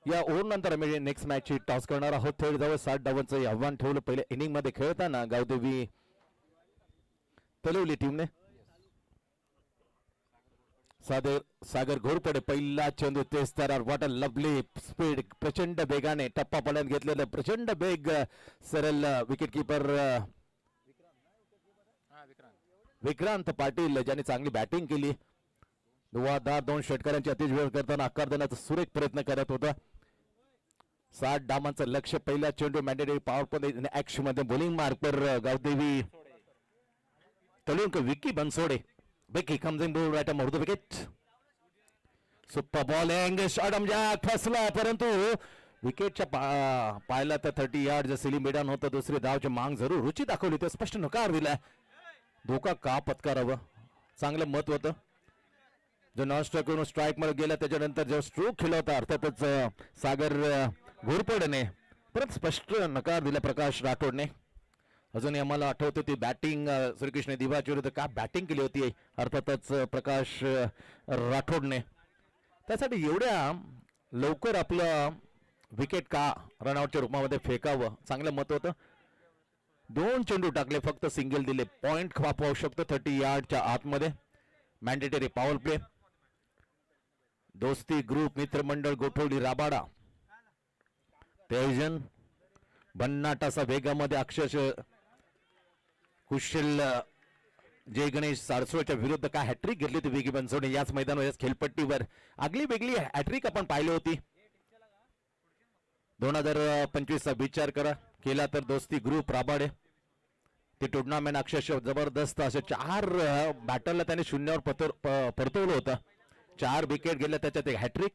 या ओव्हर नंतर आम्ही नेक्स्ट मॅच ची टॉस करणार आहोत. थेट जवळ 60 धावांचं आव्हान ठेवलं पहिल्या इनिंग मध्ये खेळताना गावदेवी तलवली टीमने. सागर घोरपडे पहिला चेंडू तेच तर व्हॉट अ लवली स्पीड. प्रचंड वेगाने टप्पा पडत घेतलेलं प्रचंड वेग सरळ विकेट किपर विक्रांत पाटील ज्यांनी चांगली बॅटिंग केली. धुवाधार 2 षटकारांची अतिवेळ करताना आकार देण्याचा सुरेख प्रयत्न करत होता. 60 धावांचं लक्ष. पहिला चेंडू मॅन्डेटरी पॉवर प्ले ऍक्शन मध्ये बॉलिंग मार्कर गावदेवी तलुंक Vicky Bansode. Vicky comes in ball right on the wicket. Super bowling shot Jack फसला परंतु विकेटच्या पायला तर 30 यार्ड सिली मैदान होतं. दुसरी धावची मांग जरूर रुची दाखवली ते स्पष्ट नकार दिलाय. धोका का पत्करावं चांगलं मत होतं. जो नॉन स्ट्राईक करून स्ट्राईक मध्ये गेला त्याच्यानंतर जो स्ट्रोक खेळला होता अर्थातच सागर घोरपडेने परत स्पष्ट नकार दिला प्रकाश राठोडने. अजूनही आम्हाला आठवतं ती बॅटिंग श्रीकृष्ण दिवाच्या विरुद्ध का बॅटिंग केली होती अर्थातच प्रकाश राठोडने. त्यासाठी एवढ्या लवकर आपलं विकेट का रनआउटच्या रूपामध्ये फेकावं चांगलं मत होतं. 2 चेंडू टाकले फक्त सिंगल दिले. पॉइंट पाहू शकतो 30 यार्डच्या आतमध्ये. Mandatory power play. दोस्ती ग्रुप मित्रमंडळ गोठवली राबाडा तेजन भन्नाटाचा वेगामध्ये अक्षरशः कुशल जय गणेश सारस्वतच्या विरुद्ध काय हॅट्रिक घेतली होती विकी बनसोडे याच मैदानावर याच खेळपट्टीवर. आगली वेगळी हॅट्रिक आपण पाहिली होती 2025 चा विचार केला तर दोस्ती ग्रुप राबाडे ते टुर्नामेंट अक्षरशः जबरदस्त असे 4 बॅटरला त्याने शून्यावर परतवलं होतं. 4 विकेट गेल्या त्याच्यात एक हॅट्रिक.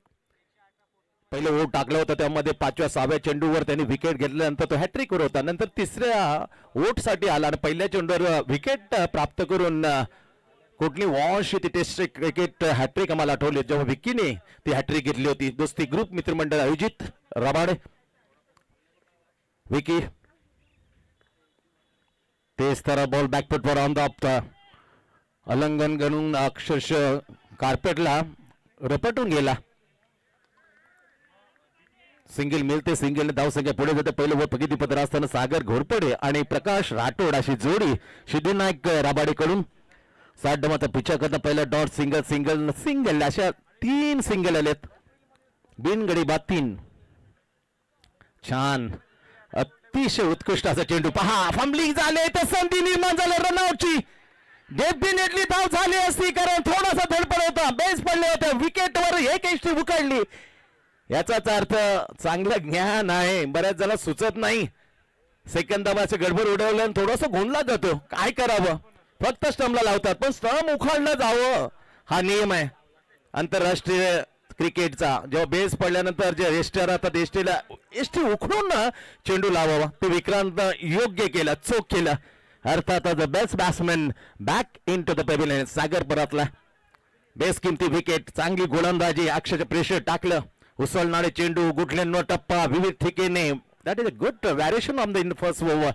पहिले ओव्हर टाकलं होतं त्यामध्ये 5व्या 6व्या चेंडूवर त्यांनी विकेट घेतल्यानंतर तो हॅट्रिक वर होता. नंतर 3ऱ्या ओव्हर साठी आला आणि पहिल्या चेंडूवर विकेट प्राप्त करून कुठली वॉश ती टेस्ट क्रिकेट हॅट्रिक आम्हाला आठवली जेव्हा विकीने ती हॅट्रिक घेतली होती. दोस्ती ग्रुप मित्रमंडळ आयोजित राबाडे विकी तेच तर बॉल बॅकफुटवर ऑन द ऑफ उल्लंघन करून अक्षरशः कार्पेटला रपटून गेला. सिंगल मिळते, सिंगलने धावसंख्या पुढे जाते. पहिलं वर प्रगतीपत्र असताना सागर घोरपडे आणि प्रकाश राठोड अशी जोडी सिद्धिनायक राबाडेकडून 60 डमाचा पिछा करता. पहिला डॉट सिंगल सिंगल सिंगल अशा 3 सिंगल आलेत. बिनगडी बाद 3. छान, अतिशय उत्कृष्ट असा चेंडू. पहा, फंबलिंग झाले तर संधी निर्माण झाली रनआउटची. डेफिनेटली धाव झाली असती, कारण थोडासा धडपड होता, बेस पडले होते, विकेटवर एक एसटी उकडली. याचाच अर्थ चांगलं ज्ञान आहे. बऱ्याच जण सुचत नाही. सेकंदाबाचं गडबड उडवलं आणि थोडंसं गोंधळा जातो. काय करावं, फक्त स्टंपला लावतात, पण स्टंप उखाडलं जावं हा नियम आहे आंतरराष्ट्रीय क्रिकेटचा. जेव्हा बेस पडल्यानंतर जे एसटी राहतात, एसटी उखडून ना चेंडू लावावा. ते विक्रांत योग्य केला, चोख केला. अर्थात the best batsman back in to the pavilion. Sagar परतला. बेस किमती विकेट, चांगली गोलंदाजी, अक्षरशः प्रेशर टाकलं. उसळणारे चेंडू, गुटल्यांवर टप्पा, विविध ठिकाणी. That is a good variation on the in first over.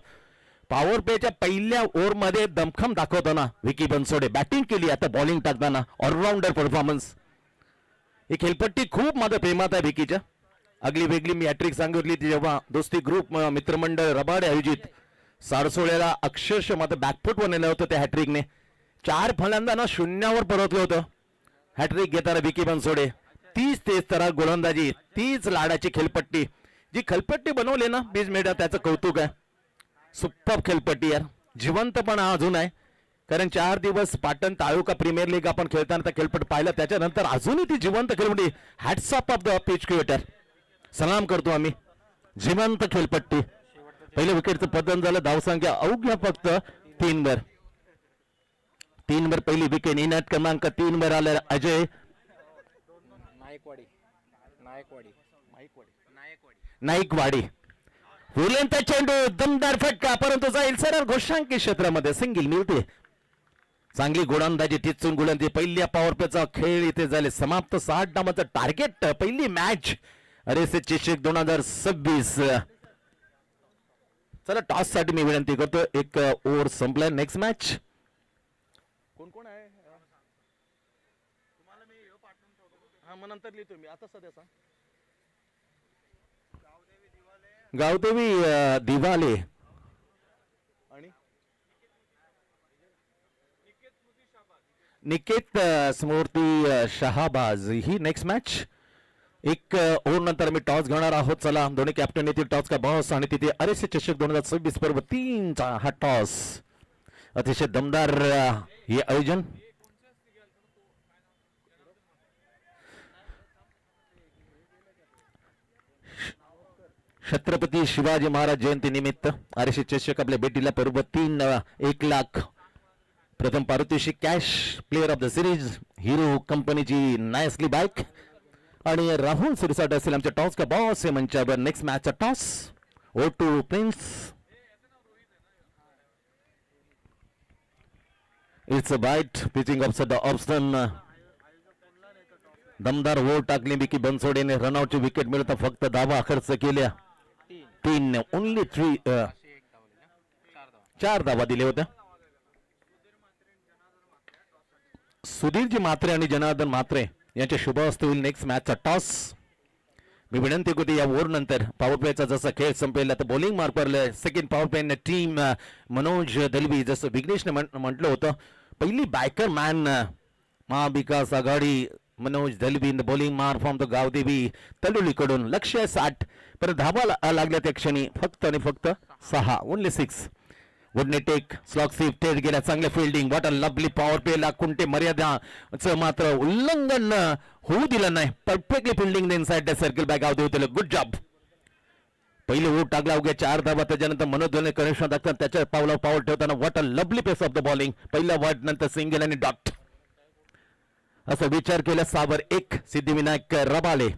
Power प्लेच्या पहिल्या ओव्हरमध्ये दमखम दाखवताना विकी बनसोडे बॅटिंग केली. आता बॉलिंग टाकताना ऑलराऊंडर परफॉर्मन्स. ही खेळपट्टी खूप माझ्या प्रेमात आहे विकीच्या. अगली वेगळी मी हॅट्रिक सांगितली ती जेव्हा दोस्ती ग्रुप मित्रमंडळ रबाडे आयोजित सारसोळ्याला अक्षरशः माझं बॅकफुट नेलं होतं त्या हॅट्रिकने. 4 फलंदाजांना शून्यावर परतलं होतं हॅट्रिक घेताना विकी बनसोडे. 30 तेज गोलंदाजी, 30 लाडाची खेळपट्टी. जी खेळपट्टी बनवली ना बीज मेडा, त्याचं कौतुक आहे. सुपर खेळपट्टी यार, जिवंतपणा अजून आहे. कारण 4 दिवस पाटण तालुका प्रीमियर लीग आपण खेळताना त्या खेळपट्टी पाहिलं, त्याच्यानंतर अजूनही ती जिवंत खेळपट्टी. Hats off the pitch creator, सलाम करतो आम्ही. जिवंत खेळपट्टी. पहिल्या विकेटचं पतन झालं. धावसंख्या अवघ्या फक्त 3 वर. 3 वर पहिली विकेट. इनॅट क्रमांक 3 वर आलं अजय नाईकवाडी. फुलेंचा चेंडू, दमदार फटका, परंतु जाईल सरळ घोषांकी क्षेत्रामध्ये. सिंगल मिळते. चांगली गोलंदाजी, टिचून गोलंदाजी. पहिल्या पॉवर प्लेचा खेळ इथे झाले समाप्त. 60 डावाचं टार्गेट पहिली मॅच RSC चषक 2026. चला टॉस साठी मी विनंती करतो. एक ओव्हर संपलाय. नेक्स्ट मॅच कोण कोण आहे तुम्हाला मी पाठवून ठेवतो. हा, मग नंतर लिहितो मी. आता सध्या सांग. गावदेवी दिवाले आणि निकेत स्मृती शहाबाज ही नेक्स्ट मॅच. एक ओव्हर नंतर मी टॉस घेणार आहोत. चला, दोन्ही कॅप्टन येथील टॉस का बॉस आणि तिथे RSC चषक 2026 पर्व 3 चा हा टॉस. अतिशय दमदार हे आयोजन. छत्रपती शिवाजी महाराज जयंती निमित्त RSC चषक आपल्या भेटीला पर्व 3 1 लाख. प्रथम पारितोषिक cash, player of the series hero कंपनीची नायसली बाईक आणि राहुल सिरसाट असेल आमच्या टॉस का बॉस हे मंचावर. नेक्स्ट मॅचचा toss. Oh to prince. It's a bite pitching off the option. दमदार ओव्हर टाकली विकी बनसोडेने. रनआउटची विकेट मिळता फक्त धावा खर्च केल्या. 3 ओनली 3 4 धावा दिल्या होत्या. सुधीरजी म्हात्रे आणि जनार्दन म्हात्रे यांच्या शुभ हस्ते होईल नेक्स्ट मॅचचा टॉस. मी विनंती करते या ओव्हर नंतर पॉवर प्लेचा जसा खेळ संपेल तर बॉलिंग मार्क पडलं. Second power play team Manoj Dalvi, जसं विघ्नेशने म्हटलं होतं, पहिली biker man Mahavikas Aghadi Manoj Dalvi in the bowling mark from the Gavdevi तलुलीकडून. लक्ष्य 60 परत धावा लागल्या त्या क्षणी फक्त आणि फक्त 6 ओनली 6. वुडने टेक स्लॉक सीप थेट गेल्या. चांगल्या fielding. What a lovely power प्लेला कोणते मर्यादाचं मात्र उल्लंघन होऊ दिलं नाही. Perfectly fielding inside the circle back out होते. Good job. पहिले ओव्हर टाकला अवघ्या 4 धावा. त्याच्यानंतर मनोज धोनी कनेक्शन टाकतात. त्याच्या पावला पाऊल ठेवताना what a lovely pace of the bowling. पहिला वर्ड नंतर सिंगल आणि डॉट असा विचार केला. 6 वर 1 सिद्धिविनायक रबाले.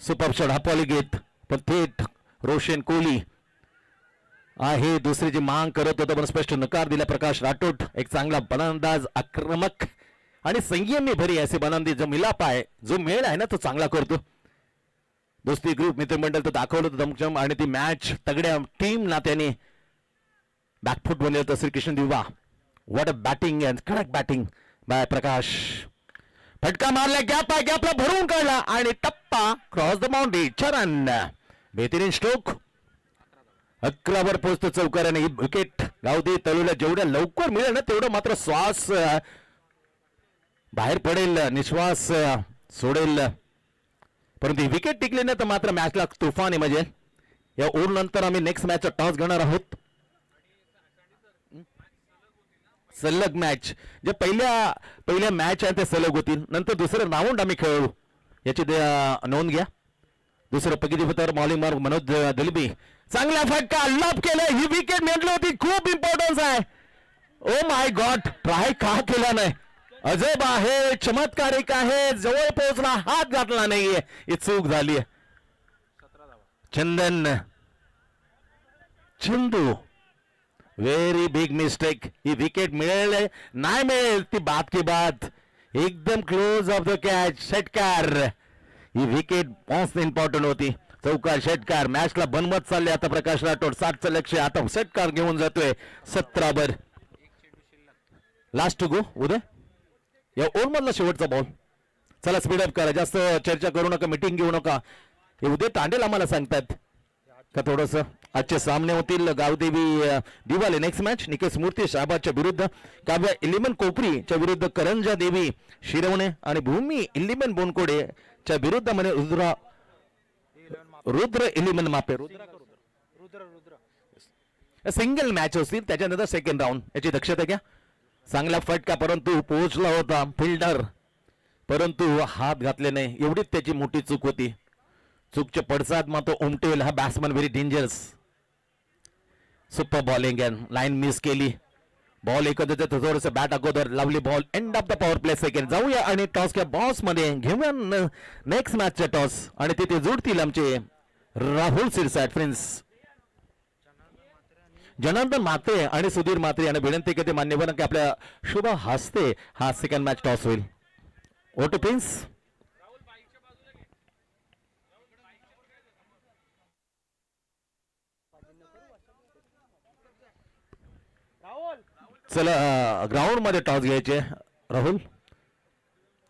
सुपर शॉट हापॉली घेत पण थेट रोशन कोहली आहे दुसरीची मांग करत होता, पण स्पष्ट नकार दिला प्रकाश राठोड. एक चांगला फलंदाज, आक्रमक आणि संयमी भरी असे फलंदाजी. जो मिलाप आहे, जो मेळ आहे ना, तो चांगला करतो. दोस्ती ग्रुप मित्रमंडळ तो दाखवलं होतं दमचम आणि ती मॅच तगड्या टीम ना त्याने बॅकफुट बनले होतं. श्रीकृष्ण दिवा. व्हॉट अ बॅटिंग अँड कडक बॅटिंग बाय प्रकाश. फटका मारला, गॅपला भरून काढला आणि टप्पा क्रॉस द बाउंड्री. रन. बेहतरीन स्ट्रोक. 11 वर पोहोचतो चौकाराने. ही विकेट गावदे तळूला जेवढ्या लवकर मिळेल ना तेवढं मात्र श्वास बाहेर पडेल, निश्वास सोडेल. परंतु ही विकेट टिकली ना तर मात्र मॅचला तुफान मजेल. या ओव्हर नंतर आम्ही नेक्स्ट मॅचचा टॉस घेणार आहोत. सलग मॅच जे पहिल्या मॅच आहे ते सलग होतील. नंतर दुसरं राऊंड आम्ही खेळू याची नोंद घ्या. दुसरं पगिदीपतर बॉलिंग मार मनोज दलबी. चांगला फटका लॉब केलं. ही विकेट म्हटली होती खूप इम्पॉर्टन्स आहे. ओ माय गॉड, ट्राय का केला नाही. अजब आहे, चमत्कारिक आहे. जवळ पोहोचला, हात घातला नाहीये. ही चूक झाली. Chandu very big mistake. ही विकेट मिळेल नाही मिळेल ती बात की बात. एकदम क्लोज ऑफ द कॅच. षटकार. ही विकेट मोस्ट इम्पॉर्टंट होती. चौकार षटकार. मॅचला बनवत चालले आता प्रकाश राठोड. 60चं लक्ष आता षटकार घेऊन जातोय. 17 वर लास्ट टू गो. उदय या ओव्हर मधला शेवटचा बॉल. चला स्पीडअप करा, जास्त चर्चा करू नका, मिटिंग घेऊ नका. हे उदय तांडेल आम्हाला सांगतात का थोडस आजचे सामने होतील. गावदेवी दिवाले नेक्स्ट मॅच. निकेश मूर्ती शाहबाजच्या विरुद्ध, काव्या इलिमन कोपरीच्या विरुद्ध करंजा देवी शिरवणे आणि भूमी इलिमन बोनकोडेच्या विरुद्ध म्हणे रुद्र इलिमन मापे. सिंगल मॅच असतील. त्याच्यानंतर सेकंड राऊंड. याची दक्षता घ्या. चांगला फटका परंतु पोहोचला होता फिल्डर, परंतु हात घातले नाही. एवढीच त्याची मोठी चूक होती. चूकचे पडसाद मात्र उमटेल. हा batsman very dangerous. Super bowling line miss केली. बॉल एकत्र थोडस बॅट अगोदर लावली ball. End of the power play second. जाऊया आणि टॉस च्या बॉस मध्ये घेऊया नेक्स्ट मॅचचा टॉस आणि तिथे जुडतील आमचे राहुल सिरसाट फ्रेंड्स. जनार्दन म्हात्रे आणि सुधीर म्हात्रे यांना विनंती करते मान्यवर की आपल्या शुभ हस्ते हा सेकंड मॅच टॉस होईल. ओटो प्रिन्स. चला ग्राउंड मध्ये टॉस घ्यायचे. राहुल.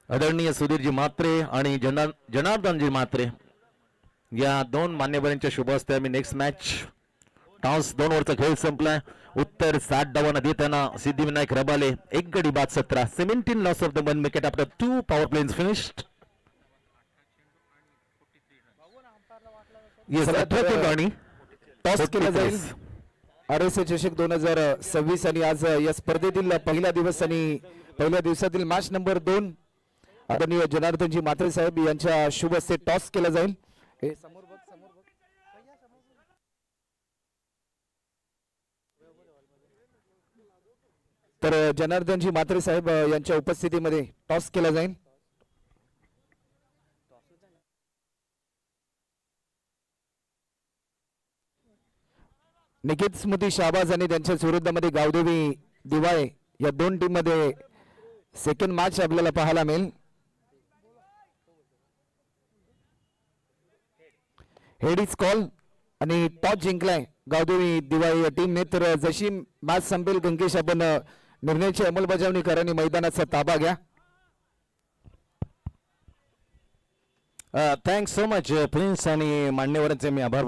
आदरणीय सुधीरजी म्हात्रे आणि जनार्दनजी म्हात्रे या दोन मान्यवरांच्या शुभ हस्ते आम्ही नेक्स्ट मॅच टॉस 2 ओव्हरचा खेळ संपलाय. उत्तर 60 धावांना देताना सिद्धिविनायक रबाले 1 गडी बाद 17. 17 loss of the 1 wicket after 2 power plays finished. Yes 18 आणि टॉस केला जाईल. RSA चषक 2026 आणि आज या स्पर्धेतील पहिला दिवस आणि पहिल्या दिवसातील मॅच नंबर 2 आदरणीय जनार्दनजी म्हात्रे साहेब यांच्या शुभ हस्ते टॉस केला जाईल. तर जनार्दनजी म्हात्रे साहेब यांच्या उपस्थितीमध्ये टॉस केला जाईल. निकेत स्मृती शाहबाज आणि त्यांच्या विरुद्धमध्ये गावदेवी दिवाळे या दोन टीम मध्ये सेकंड मॅच आपल्याला पाहायला मिळेल. हेडीज कॉल आणि टॉस जिंकलाय गावदेवी दिवाळी या टीमने. तर जशी मॅच संपेल गंकेश आपण निर्णयाची अंमलबजावणी करा आणि मैदानाचा ताबा घ्या. थँक्स सो मच प्रिन्स आणि मान्यवरांचे मी आभार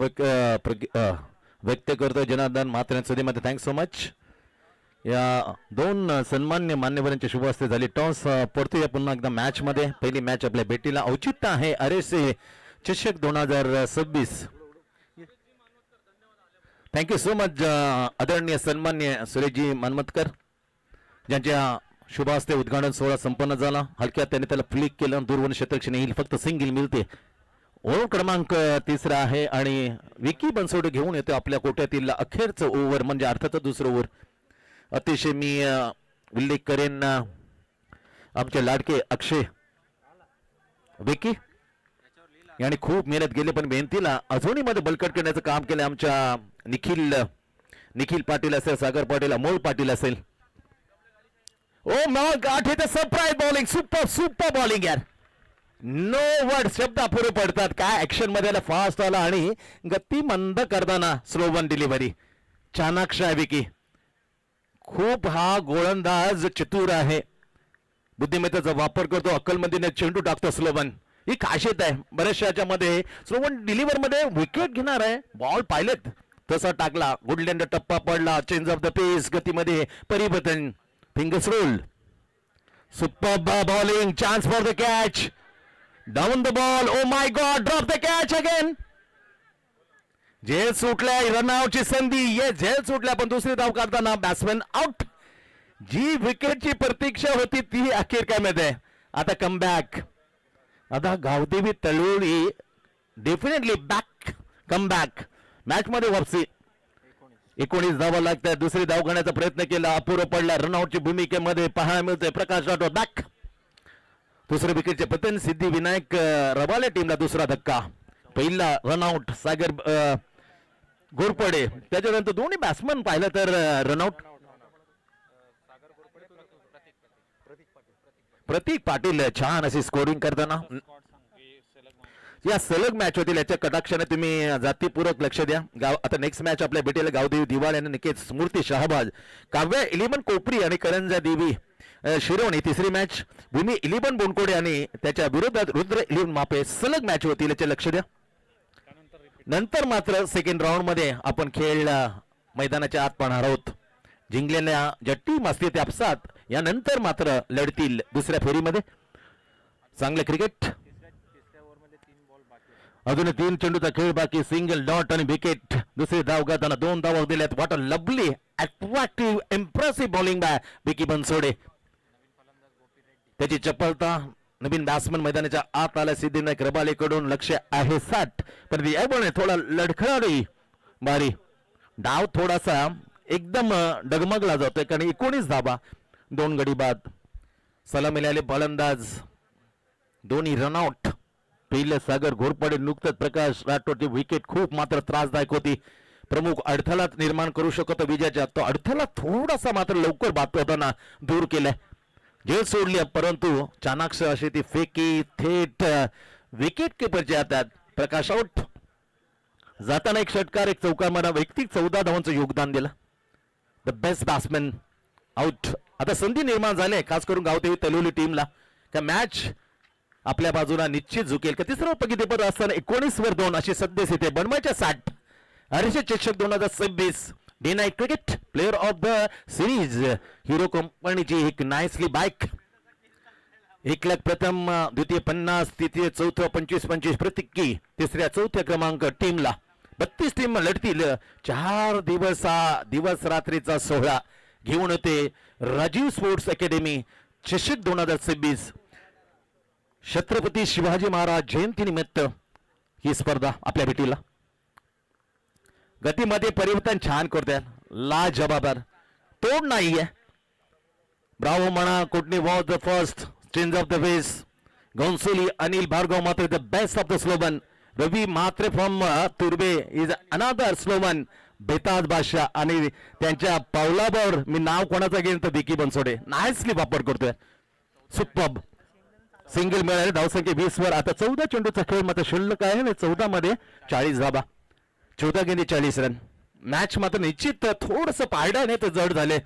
व्यक्त करतो. Janardan Mhatre thanks so much. या दोन सन्मान्य मान्यवरांच्या शुभ हस्ते झाली टॉस. परतूया पुन्हा एकदा मॅच मध्ये. पहिली मॅच आपल्या भेटीला औचित्य आहे RSA चषक 2026. थँक्यू सो मच आदरणीय सन्मान्य सुरेशजी मानमतकर ज्यांच्या शुभ हस्ते उद्घाटन सोहळा संपन्न झाला. हलक्यात त्यांनी त्याला फ्लिक केलं. दूरवरून शतरक्षण येईल. फक्त सिंगल मिळते. ओव्हर क्रमांक 3 आहे आणि विकी बनसोडे घेऊन येतो आपल्या कोट्यातील अखेरचं ओव्हर म्हणजे अर्थातच दुसरं ओव्हर. अतिशय मी उल्लेख करेन आमचे लाडके अक्षय विकी यांनी खूप मेहनत केली पण मेहनतीला अजूनही मध्ये बलकट करण्याचं काम केलं. आमच्या निखिल पाटील असेल, सागर पाटील, अमोल पाटील असेल. ओ माय गॉड, हे तर सरप्राईज बॉलिंग. सुपर बॉलिंग यार. No word. शब्द अपुरे पडतात. काय ऍक्शन मध्ये फास्ट आला आणि गती मंद करताना स्लो वन डिलिव्हरी. चाणाक्ष आहे विकी. खूप हा गोलंदाज चतुर आहे. बुद्धिमत्तेचा वापर करतो, अक्कलमंदीने चेंडू टाकतो स्लोवन. ही खासियत आहे बऱ्याचशा याच्यामध्ये. स्लोवन डिलिव्हर मध्ये विकेट घेणार आहे. बॉल पाहिलेत तसा टाकला, गुडलँड टप्पा पडला, चेंज ऑफ द पेस, गतीमध्ये परिवर्तन, fingers roll. Super bowling, chance for the catch, down the ball, oh my god, drop the catch again. झेल सुटलाय, रनआउटची संधी, ये झेल सुटल्या पण दुसरी धाव काढताना बॅट्समॅन आउट. जी विकेटची प्रतीक्षा होती ती अखेर काय माहिती आहे, आता कमबॅक. आता Gavdevi Taloli definitely back, comeback, match मध्ये वापसी. 19 धावा लागतात. दुसरी धाव घेण्याचा प्रयत्न केला, अपुरं पडला. रनआउटची भूमिकेमध्ये पाहायला मिळतोय प्रकाश राठोड बॅक. दुसऱ्या विकेटचे पतन, सिद्धिविनायक रबाले टीमला दुसरा धक्का. पहिला रनआउट सागर घोरपडे, त्याच्यानंतर दोन्ही बॅट्समन पाहिलं तर रनआउट. प्रतीक पाटील छान अशी स्कोरिंग करताना. या सलग मॅच होतील, याच्या कटाक्षाने तुम्ही जातीपूर्वक लक्ष द्या. आता नेक्स्ट मॅच आपल्या भेटेल गावदेवी दिवाळ यांना निकेत स्मृती शहाबाज, काव्या इलेवन कोपरी आणि करंजा देवी शिरोणी. तिसरी मॅच भूमी इलेवन बोनकोडे आणि त्याच्या विरोधात रुद्र इलेवन मापे. सलग मॅच होतील, याचे लक्ष द्या. नंतर मात्र सेकंड राऊंड मध्ये आपण खेळ मैदानाच्या आत पाहणार आहोत. जिंकलेल्या ज्या टीम असतील त्या आपसात यानंतर मात्र लढतील दुसऱ्या फेरीमध्ये. चांगले क्रिकेट, अजून 3 चेंडूचा खेळ बाकी. सिंगल, डॉट आणि विकेट. दुसरी धाव घेताना 2 धावा दिल्यात. What a lovely attractive impressive bowling bye Vicky Bansode. त्याची चपलता. नवीन बॅट्समन मैदानाच्या आत आला. सिद्धिविनायक रबालेकडून लक्ष आहे 60, पण थोडा लडखडाडी बारी. डाव थोडासा एकदम डगमगला जातोय कारण 19 धावा 2 गडी बाद. सलामी मिळाले फलंदाज, दोन्ही रनआउट. पहिलं सागर घोरपडे, नुकतंच प्रकाश राठोडची विकेट खूप मात्र त्रासदायक होती. प्रमुख अडथळा निर्माण करू शकतो विजयाच्या. तो अडथळा थोडासा मात्र लवकर बात होताना दूर केलाय. झेल सोडली, परंतु चाणाक्ष अशी ती फेकी थेट विकेट किपरच्या हातात. प्रकाश आउट. जाताना एक षटकार, एक चौकार, वैयक्तिक 14 धावांचं योगदान दिलं. The best batsman out. आता संधी निर्माण झाली खास करून गावदेवी तलोली टीमला का मॅच आपल्या बाजूला निश्चित झुकेल का. तिसरं उपगीतेपद असताना 19/2 अशी सद्यस्थिती बनवायच्या 60. हरीश चषक 2026 day night cricket player of the series hero कंपनीची एक नाईसली बाईक. 1 लाख प्रथम, द्वितीय 50, तृतीय चौथं 25-25 प्रत्येकी. तिसऱ्या चौथ्या क्रमांक टीमला 32 टीम लढतील. 4 दिवस रात्रीचा सोहळा घेऊन होते राजीव स्पोर्ट्स अकॅडमी चषक 2026. छत्रपती शिवाजी महाराज जयंती निमित्त ही स्पर्धा आपल्या भेटीला. गतीमध्ये परिवर्तन छान करतात, लाजबाबदार, तोड नाहीये. ब्रावो म्हणा, Courtney was the first, change of the ways. गौंसोली अनिल भार्गव मात्र the best of the slow one. Ravi Mhatre from तुर्बे इज अनदर स्लोवन. बेताज बादशाह आणि त्यांच्या पावलावर मी नाव कोणाचं घेईन तर विकी बनसोडे नाईसली वापर करतोय. सुपर्ब सिंगल मिळाले. धावसंख्या 20 वर. आता 14 चेंडूचा खेळ मात्र शिल्लक आहे आणि 14 मध्ये 40 धावा, 14 गेंदी 40 रन. मॅच मात्र निश्चित थोडस पारडा नाही तर जड झाले.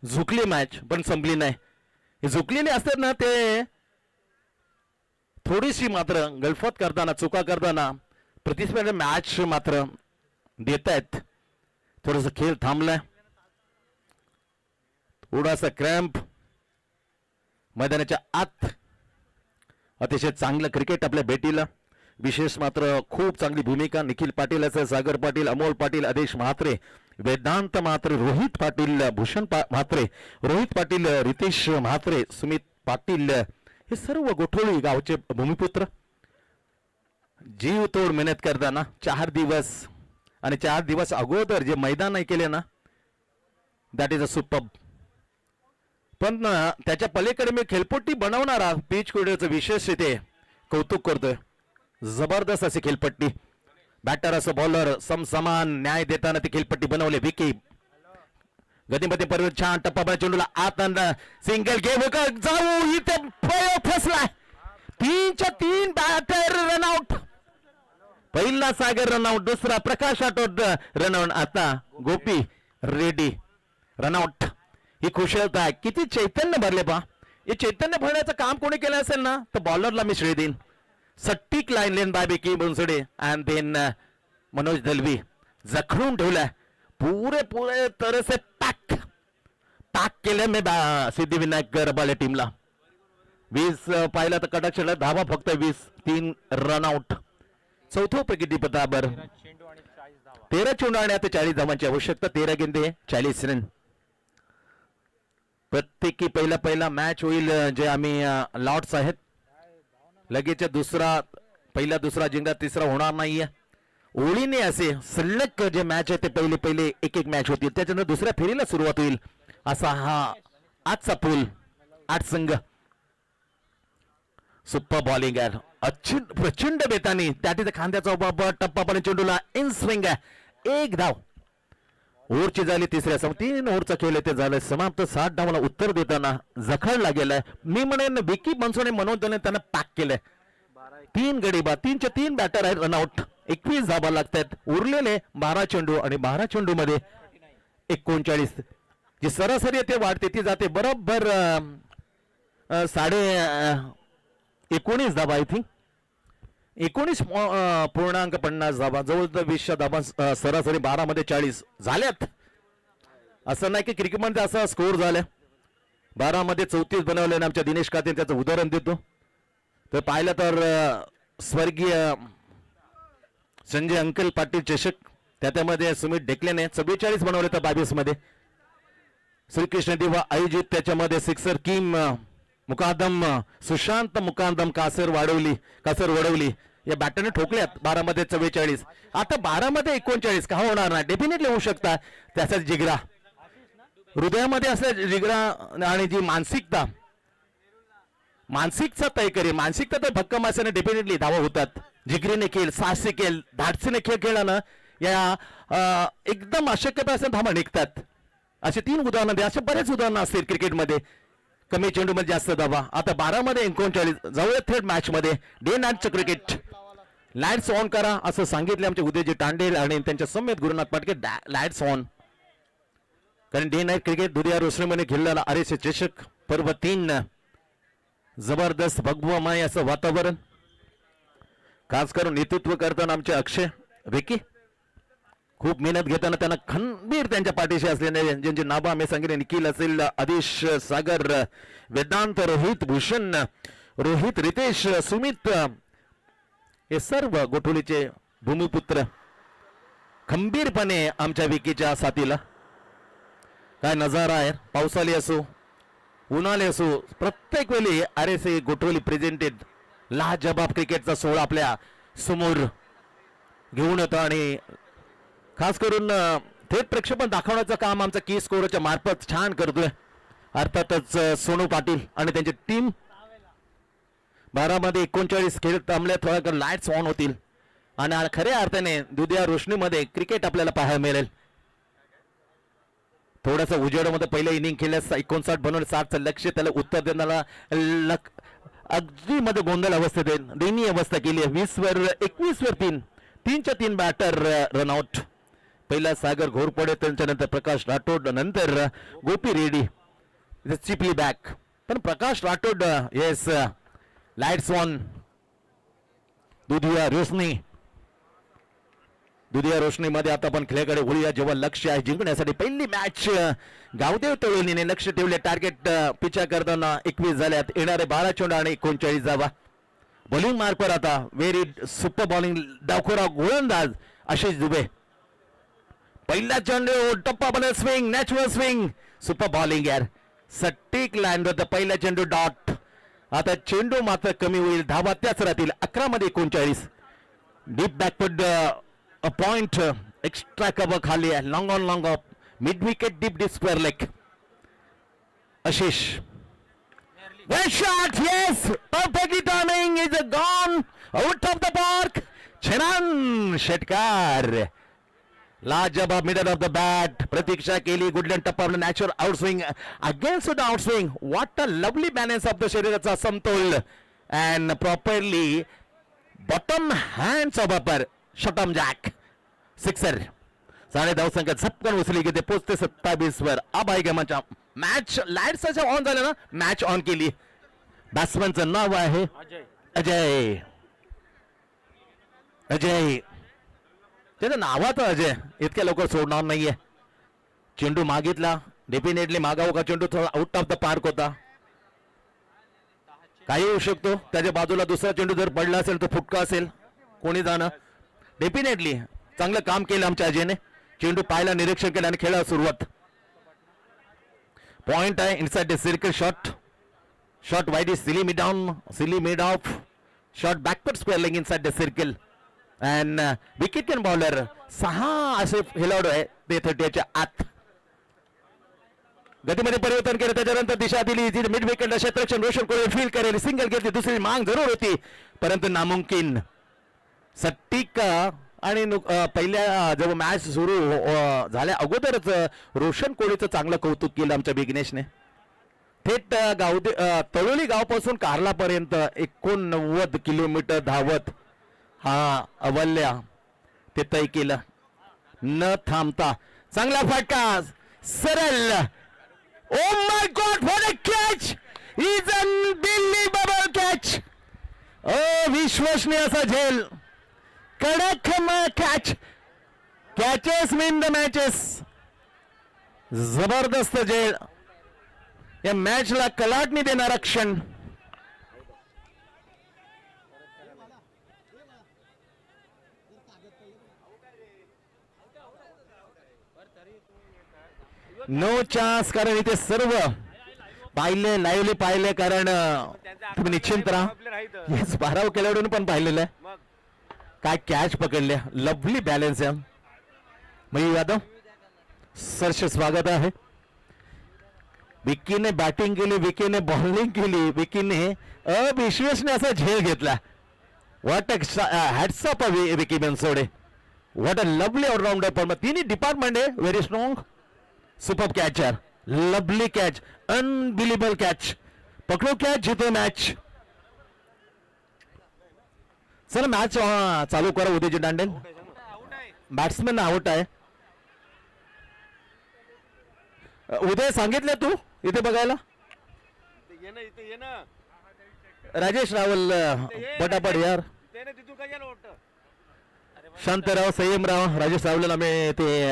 झुकली मॅच पण संपली नाही. झुकलेले असतात ना ते थोडीशी मात्र गलफत करताना, चुका करताना प्रतिस्पर्धा मॅच मात्र देत आहेत. थोडस खेळ थांबलाय, थोडासा क्रॅम्प. मैदानाच्या आत अतिशय चांगलं क्रिकेट आपल्या भेटीला. विशेष मात्र खूप चांगली भूमिका निखिल पाटील असेल, सागर पाटील, अमोल पाटील, आदेश म्हात्रे, वेदांत म्हात्रे, रोहित पाटील, भूषण म्हात्रे, रोहित पाटील, रितेश म्हात्रे, सुमित पाटील, हे सर्व गोठोळी गावचे भूमिपुत्र. जीव तोड मेहनत करताना 4 दिवस आणि 4 दिवस अगोदर जे मैदान नाही केले ना, दॅट इज अ सुपर्ब. पण त्याच्या पलीकडे मी खेळपट्टी बनवणारा पीच कोडरचं विशेष इथे कौतुक करतोय. जबरदस्त अशी खेळपट्टी. बॅटर असं बॉलर समसमान न्याय देताना ती खेळपट्टी बनवली. विकी गतीमध्ये परिवर्तन, छान टप्पा चेंडूला आत सिंगल गेम जाऊ, इथे प्रयोग फसलाय. 3च्या 3 बॅटर रनआउट. पहिला सागर रनआउट, दुसरा प्रकाश राठोड रनआउट. आता गोपी रेड्डी रनआउट. ही कुशलता, किती चैतन्य भरले पहा. हे चैतन्य भरण्याचं काम कोणी केलं असेल ना तर बॉलरला मी श्रेय देईन. सट्टीक लाईन लेन बाय बेकी बनसोडे अँड देन मनोज दलवी जखडून ठेवलाय पुरे तरह से पॅक केलं मी सिद्धिविनायक रबाले टीमला. 20 पाहिला तर कटाक्ष धावा फक्त 20, 3 रनआउट. चौथं उपयोगी पदावर 13 चेंडू आणि आता 40 धावांची आवश्यकता. 13 गेंदे 40 रन. प्रत्येकी पहिला मॅच होईल जे आम्ही लॉट्स आहेत. लगेच पहिला दुसरा जिंकला तिसरा होणार नाहीये. ओळीने असे सलग जे मॅच आहे ते पहिले एक मॅच होतील. त्याच्यानंतर दुसऱ्या फेरीला सुरुवात होईल असा हा आजचा पूल 8 संघ. सुपर बॉलिंग आहे प्रचंड बेतानी त्या तिथे खांद्याचा टप्पा पण चेंडूला इन स्विंग आहे. 1 धाव. ओव्हरची झाली तिसऱ्या 3 ओव्हरचा खेळ ते झालं समाप्त. 60 धावाला उत्तर देताना जखडला गेलाय. मी म्हणेन विकी बनसोडे मनोजने त्यांना पॅक केलंय. 3 गडी बाद 3चे 3 बॅटर आहेत रनआउट. 21 धावा लागतात. उरलेले 12 चेंडू आणि 12 चेंडू मध्ये 39 जी सरासरी ते वाढते ती जाते बरोबर 19.5 धावा. आय थिंक 19.50 धावा जवळ 20 धावा सरासरी 12 मध्ये 40 झाल्यात. असं नाही की क्रिकेटमध्ये असा स्कोर झालाय. 12 मध्ये 34 बनवले. आमच्या दिनेश काते त्याचं उदाहरण देतो. तर पाहिलं तर स्वर्गीय संजय अंकल पाटील चषक त्यामध्ये सुमित ढेकलेने 44 बनवले तर 22 मध्ये. श्रीकृष्ण देवा आयोजित त्याच्यामध्ये सिक्सर किम मुकादम सुशांत मुकादम कासर वडवली या बॅटरने ठोकल्यात. 12 मध्ये 44. आता 12 मध्ये 39 का होणार नाही. डेफिनेटली होऊ शकता. त्याचाच जिगरा हृदयामध्ये असल्या जिगरा आणि जी मानसिकता तय करे. मानसिकता तर भक्कम असल्याने डेफिनेटली धावा होतात. जिगरीने खेळ साहसी खेळ धाडसीने खेळ खेळल्यानं या एकदम अशक्यता असल्या धावा निघतात. असे 3 उदाहरणं द्या. असे बरेच उदाहरणं असतील क्रिकेटमध्ये. कमी चेंडू मध्ये जास्त धावा. आता 12 मध्ये 39 जवळ थर्ड मॅच मध्ये डे नाईटचं क्रिकेट. लाईट्स ऑन करा असं सांगितले आमचे उदयजी तांडेल आणि त्यांच्या समेत गुरुनाथ पाटके. लाईट्स ऑन कारण डे नाईट क्रिकेट दुधिया रोशनीमध्ये खेळलेला आरएसए चषक पर्व 3 जबरदस्त भगवमय असं वातावरण. खास करून नेतृत्व करताना आमचे अक्षय विकी खूप मेहनत घेताना त्यांना खंबीर त्यांच्या पाठीशी असलेले ज्यांची नावं आम्ही सांगितले निखिल असेल आदिश सागर वेदांत रोहित भूषण रोहित रितेश सुमित हे सर्व गोठवलीचे भूमिपुत्र खंबीरपणे आमच्या विकीच्या साथीला. काय नजारा आहे. पावसाळी असो उन्हाळे असो प्रत्येक वेळी आरएसए गोठवली प्रेझेंटेड लाजबाब क्रिकेटचा सोहळा आपल्या समोर घेऊन येतो आणि खास करून थेट प्रेक्षेपण दाखवण्याचं काम आमचा की स्कोरच्या मार्फत छान करतोय. अर्थातच सोनू पाटील आणि त्यांची टीम. 12 मध्ये 39 खेळ थांबले. थोड्या लाईट्स ऑन होतील आणि खऱ्या अर्थाने दुधिया रोशनीमध्ये क्रिकेट आपल्याला पाहायला मिळेल. थोडंसं उजेडामध्ये पहिल्या इनिंग खेळल्यास 59 बनवून 60चं लक्ष त्याला उत्तर देण्याला अगदी मध्ये गोंधळ अवस्थेत दयनीय अवस्था केली आहे. 20 वर 21 वर 3च्या 3 बॅटर रनआउट. पहिला सागर घोरपडे त्यांच्यानंतर प्रकाश राठोड नंतर गोपी रेड्डी चिपली बॅक. पण प्रकाश राठोड येस लाईट्स ऑन. दुधिया रोशनी मध्ये आता आपण खेळाकडे वळूया. जेव्हा लक्ष आहे जिंकण्यासाठी पहिली मॅच गावदेव तळवलीने लक्ष ठेवले. टार्गेट पिचा करताना 21 झाल्यात. येणारे 12 चेंडू आणि 39 धावा. बॉलिंग मार्कवर आता व्हेरी सुपर बॉलिंग डावखोरा गोलंदाज आशिष दुबे. पहिला चेंडू टप्पा बने swing natural swing super bowling यार. सटीक लँड होतं पहिला चेंडू डॉट. आता चेंडू मात्र कमी होईल. धावा त्याच राहतील. 11 मध्ये 39. Deep backward a point extra cover खाली आहे. Long on long of mid wicket deep square leg. Ashish well shot yes perfectly turning is gone out of the park. छान षटकार. लाजबाब मिडल ऑफ द बॅट. प्रतीक्षा केली. गुडलँड टप्पा natural outswing against the outswing. What a lovely balance of the शरीराचा समतोल and properly bottom hands of upper शॉटम जॅक सिक्सर. 10.5 संख्या झपकन उचली घेते. पोचते 27 वर. अब आएगा मचा मॅच लाईट्स ऑन झाल्या ना, मॅच ऑन केली. बॅट्समॅनचं नाव आहे अजय. अजय त्याचं नावाचं अजय इतक्या लवकर सोडणार नाहीये. चेंडू मागितला, डेफिनेटली मागाव का चेंडू थोडा आउट ऑफ द पार्क होता. काही होऊ शकतो. त्याच्या बाजूला दुसरा चेंडू जर पडला असेल तर फुटका असेल, कोणी जाणं. डेफिनेटली चांगलं काम केलं आमच्या अजयने. चेंडू पाहायला निरीक्षण केलं आणि खेळाला सुरुवात. पॉइंट आहे inside the circle. Shot wide is silly mid of shot backward square leg inside the circle and wicket can bowler. 6 असे खेळाडू आहे ते 30च्या आत. गतीमध्ये परिवर्तन केलं, त्याच्यानंतर दिशा दिली. मिड विकेटला क्षेत्ररक्षण रोशन कोळी फील्ड करेल. सिंगल घेतली, दुसरी मांग जरूर होती परंतु नामुमकिन. सटीक आणि पहिल्या जेव्हा मॅच सुरू झाल्या अगोदरच रोशन कोळीचं चांगलं कौतुक केलं आमच्या बिघ्नेशने. थेट तळोली गावापासून कार्लापर्यंत 89 किलोमीटर धावत हा अवल्या ते तय केलं न थांबता. चांगला फटका सरळ. Oh my god what a catch. Is unbelievable catch. अविश्वसनीय असा झेल. कडक catch. Catches mean the matches. जबरदस्त झेल. या मॅचला कलाटणी देणारा क्षण. No chance. कारण इथे सर्व पाहिले, लाईव्हली पाहिले. कारण तुम्ही निश्चिंत राहा. येस 12 खेळाडूंनी पण पाहिलेलं आहे. काय कॅच पकडल्या. लवली बॅलन्स आहे. मयूर यादव सरस स्वागत आहे. विकीने बॅटिंग केली, विकीने बॉलिंग केली, विकीने अविश्वसनीय असा झेल घेतला. What hats off Vicky Bansode. What a lovely allrounder. पण तिन्ही डिपार्टमेंट आहे very strong. Super catcher. Lovely catch. Unbelievable catch. पकडो कॅच, जितो मॅच. सर मॅच चालू करा. उदयजी दांडेल बॅट्समॅन आउट आहे. उदय सांगितले तू इथे बघायला. राजेश रावल पटापट यार. शांतराव, संयमराव, राजेश रावल आम्ही ते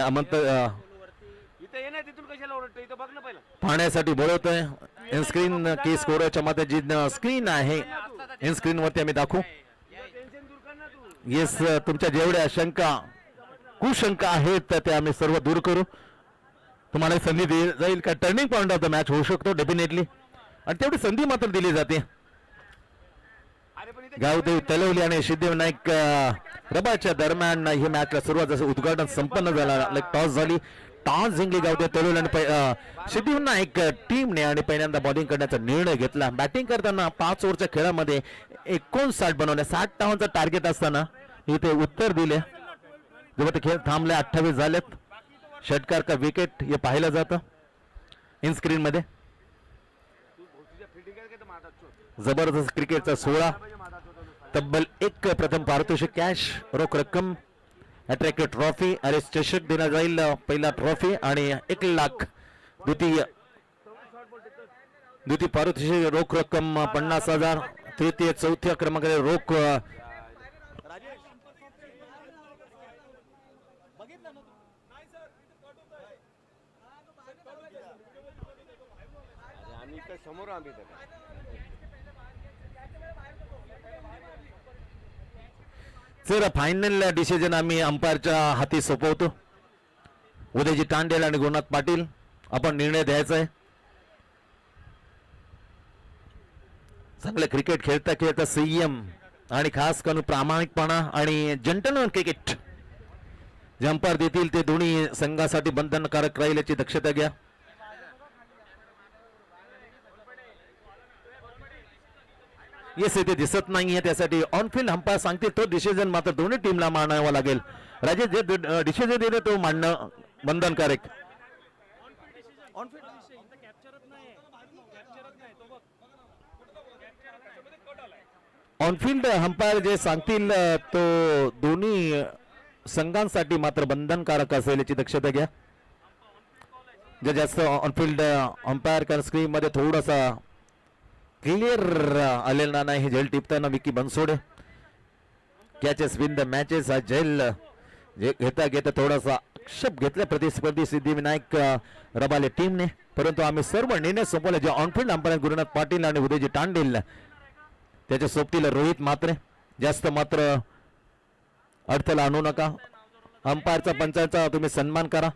पाहण्यासाठी बोलवतोय. इन स्क्रीन की स्कोरच्या मध्ये जी स्क्रीन आहे इन स्क्रीन वरती आम्ही दाखवू. येस तुमच्या जेवढ्या शंका कुशंका आहेत त्या आम्ही सर्व दूर करू. तुम्हाला संधी जाईल का turning point of the match होऊ शकतो डेफिनेटली. आणि तेवढी संधी मात्र दिली जाते. गावदेव तलवली आणि सिद्धिविनायक रबाच्या दरम्यान ही मॅचला सुरुवात. जसं उद्घाटन संपन्न झाला, टॉस झाली. टॉस जिंकली गावदेव तलवली आणि सिद्धिविनायक टीमने आणि पहिल्यांदा बॉलिंग करण्याचा निर्णय घेतला. बॅटिंग करताना 5 ओव्हरच्या खेळामध्ये 59 बनवल्या. 60 धावांचा टार्गेट असताना इथे उत्तर दिले. जेव्हा ते खेळ थांबले 28 झालेत. षटकार का विकेट हे पाहिलं जातं इन स्क्रीन मध्ये. जबरदस्त क्रिकेटचा 16. तब्बल 1 प्रथम पारितोषिक कॅश, रोख रक्कम, अट्रॅक्टिव्ह ट्रॉफी, अरेस चषक देण्यात जाईल. पहिला ट्रॉफी आणि 1 लाख. द्वितीय पारितोषिक रोख रक्कम 50,000. तृतीय चौथ्या क्रमांकाचे रोख सर. फायनल डिसिजन आम्ही अंपायरच्या हाती सोपवतो. उदयजी तांडेल आणि गुरुनाथ पाटील आपण निर्णय द्यायचा आहे. चांगलं क्रिकेट खेळता खेळता संयम आणि खास करून प्रामाणिकपणा आणि जंटलमॅन क्रिकेट जे अंपायर देतील ते दोन्ही संघासाठी बंधनकारक राहील याची दक्षता घ्या. येस इथे दिसत नाहीये, त्यासाठी ऑन फील्ड अंपायर सांगतील तो डिसिजन मात्र दोन्ही टीमला मानावा लागेल. राजेश जे डिसिजन दिले तो मानणं बंधनकारक. ऑन फील्ड अंपायर जे सांगतील तो दोन्ही संघांसाठी मात्र बंधनकारक असेल याची दक्षता घ्या. जे जास्त ऑनफिल्ड अंपायर कारण स्क्रीन मध्ये थोडासा क्लिअर आलेला नाही. झेल टिपताना Vicky Bansode. Catches win the matches हा झेल घेता घेता थोडासा आक्षेप घेतला प्रतिस्पर्धी सिद्धिविनायक रबाले टीमने, परंतु आम्ही सर्व निर्णय सोपवले. जे ऑनफिल्ड अंपायर गुरुनाथ पाटील आणि उदयजी तांडेल त्याच्या सोबतीला रोहित मात्रे. जास्त मात्र अडथळा आणू नका. अंपायरचा पंचांचा तुम्ही सन्मान करा.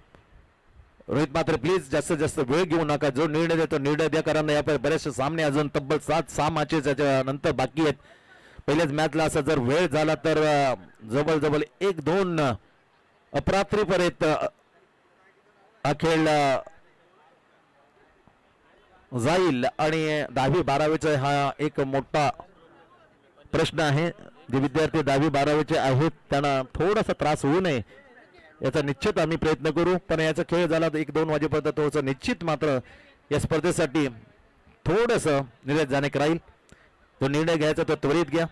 रोहित मात्र प्लीज जास्तीत जास्त वेळ घेऊ नका. जो निर्णय देतो निर्णय द्या, कारण यापैकी बरेचसे सामने अजून तब्बल 7-6 मॅचेस नंतर बाकी आहेत. पहिल्याच मॅचला असा जर वेळ झाला तर जवळ 1-2 अपरात्रीपर्यंत हा खेळ जाईल. आणि 10वी-12वीचा हा एक मोठा प्रश्न आहे. जे विद्यार्थी 10वी-12वीचे आहेत त्यांना थोडासा त्रास होऊ नये याचा निश्चित आम्ही प्रयत्न करू. पण याचा खेळ झाला तर 1-2 वाजेपर्यंत तो निश्चित मात्र या स्पर्धेसाठी थोडस निर्णय राहील. तो निर्णय घ्यायचा तो त्वरित घ्या.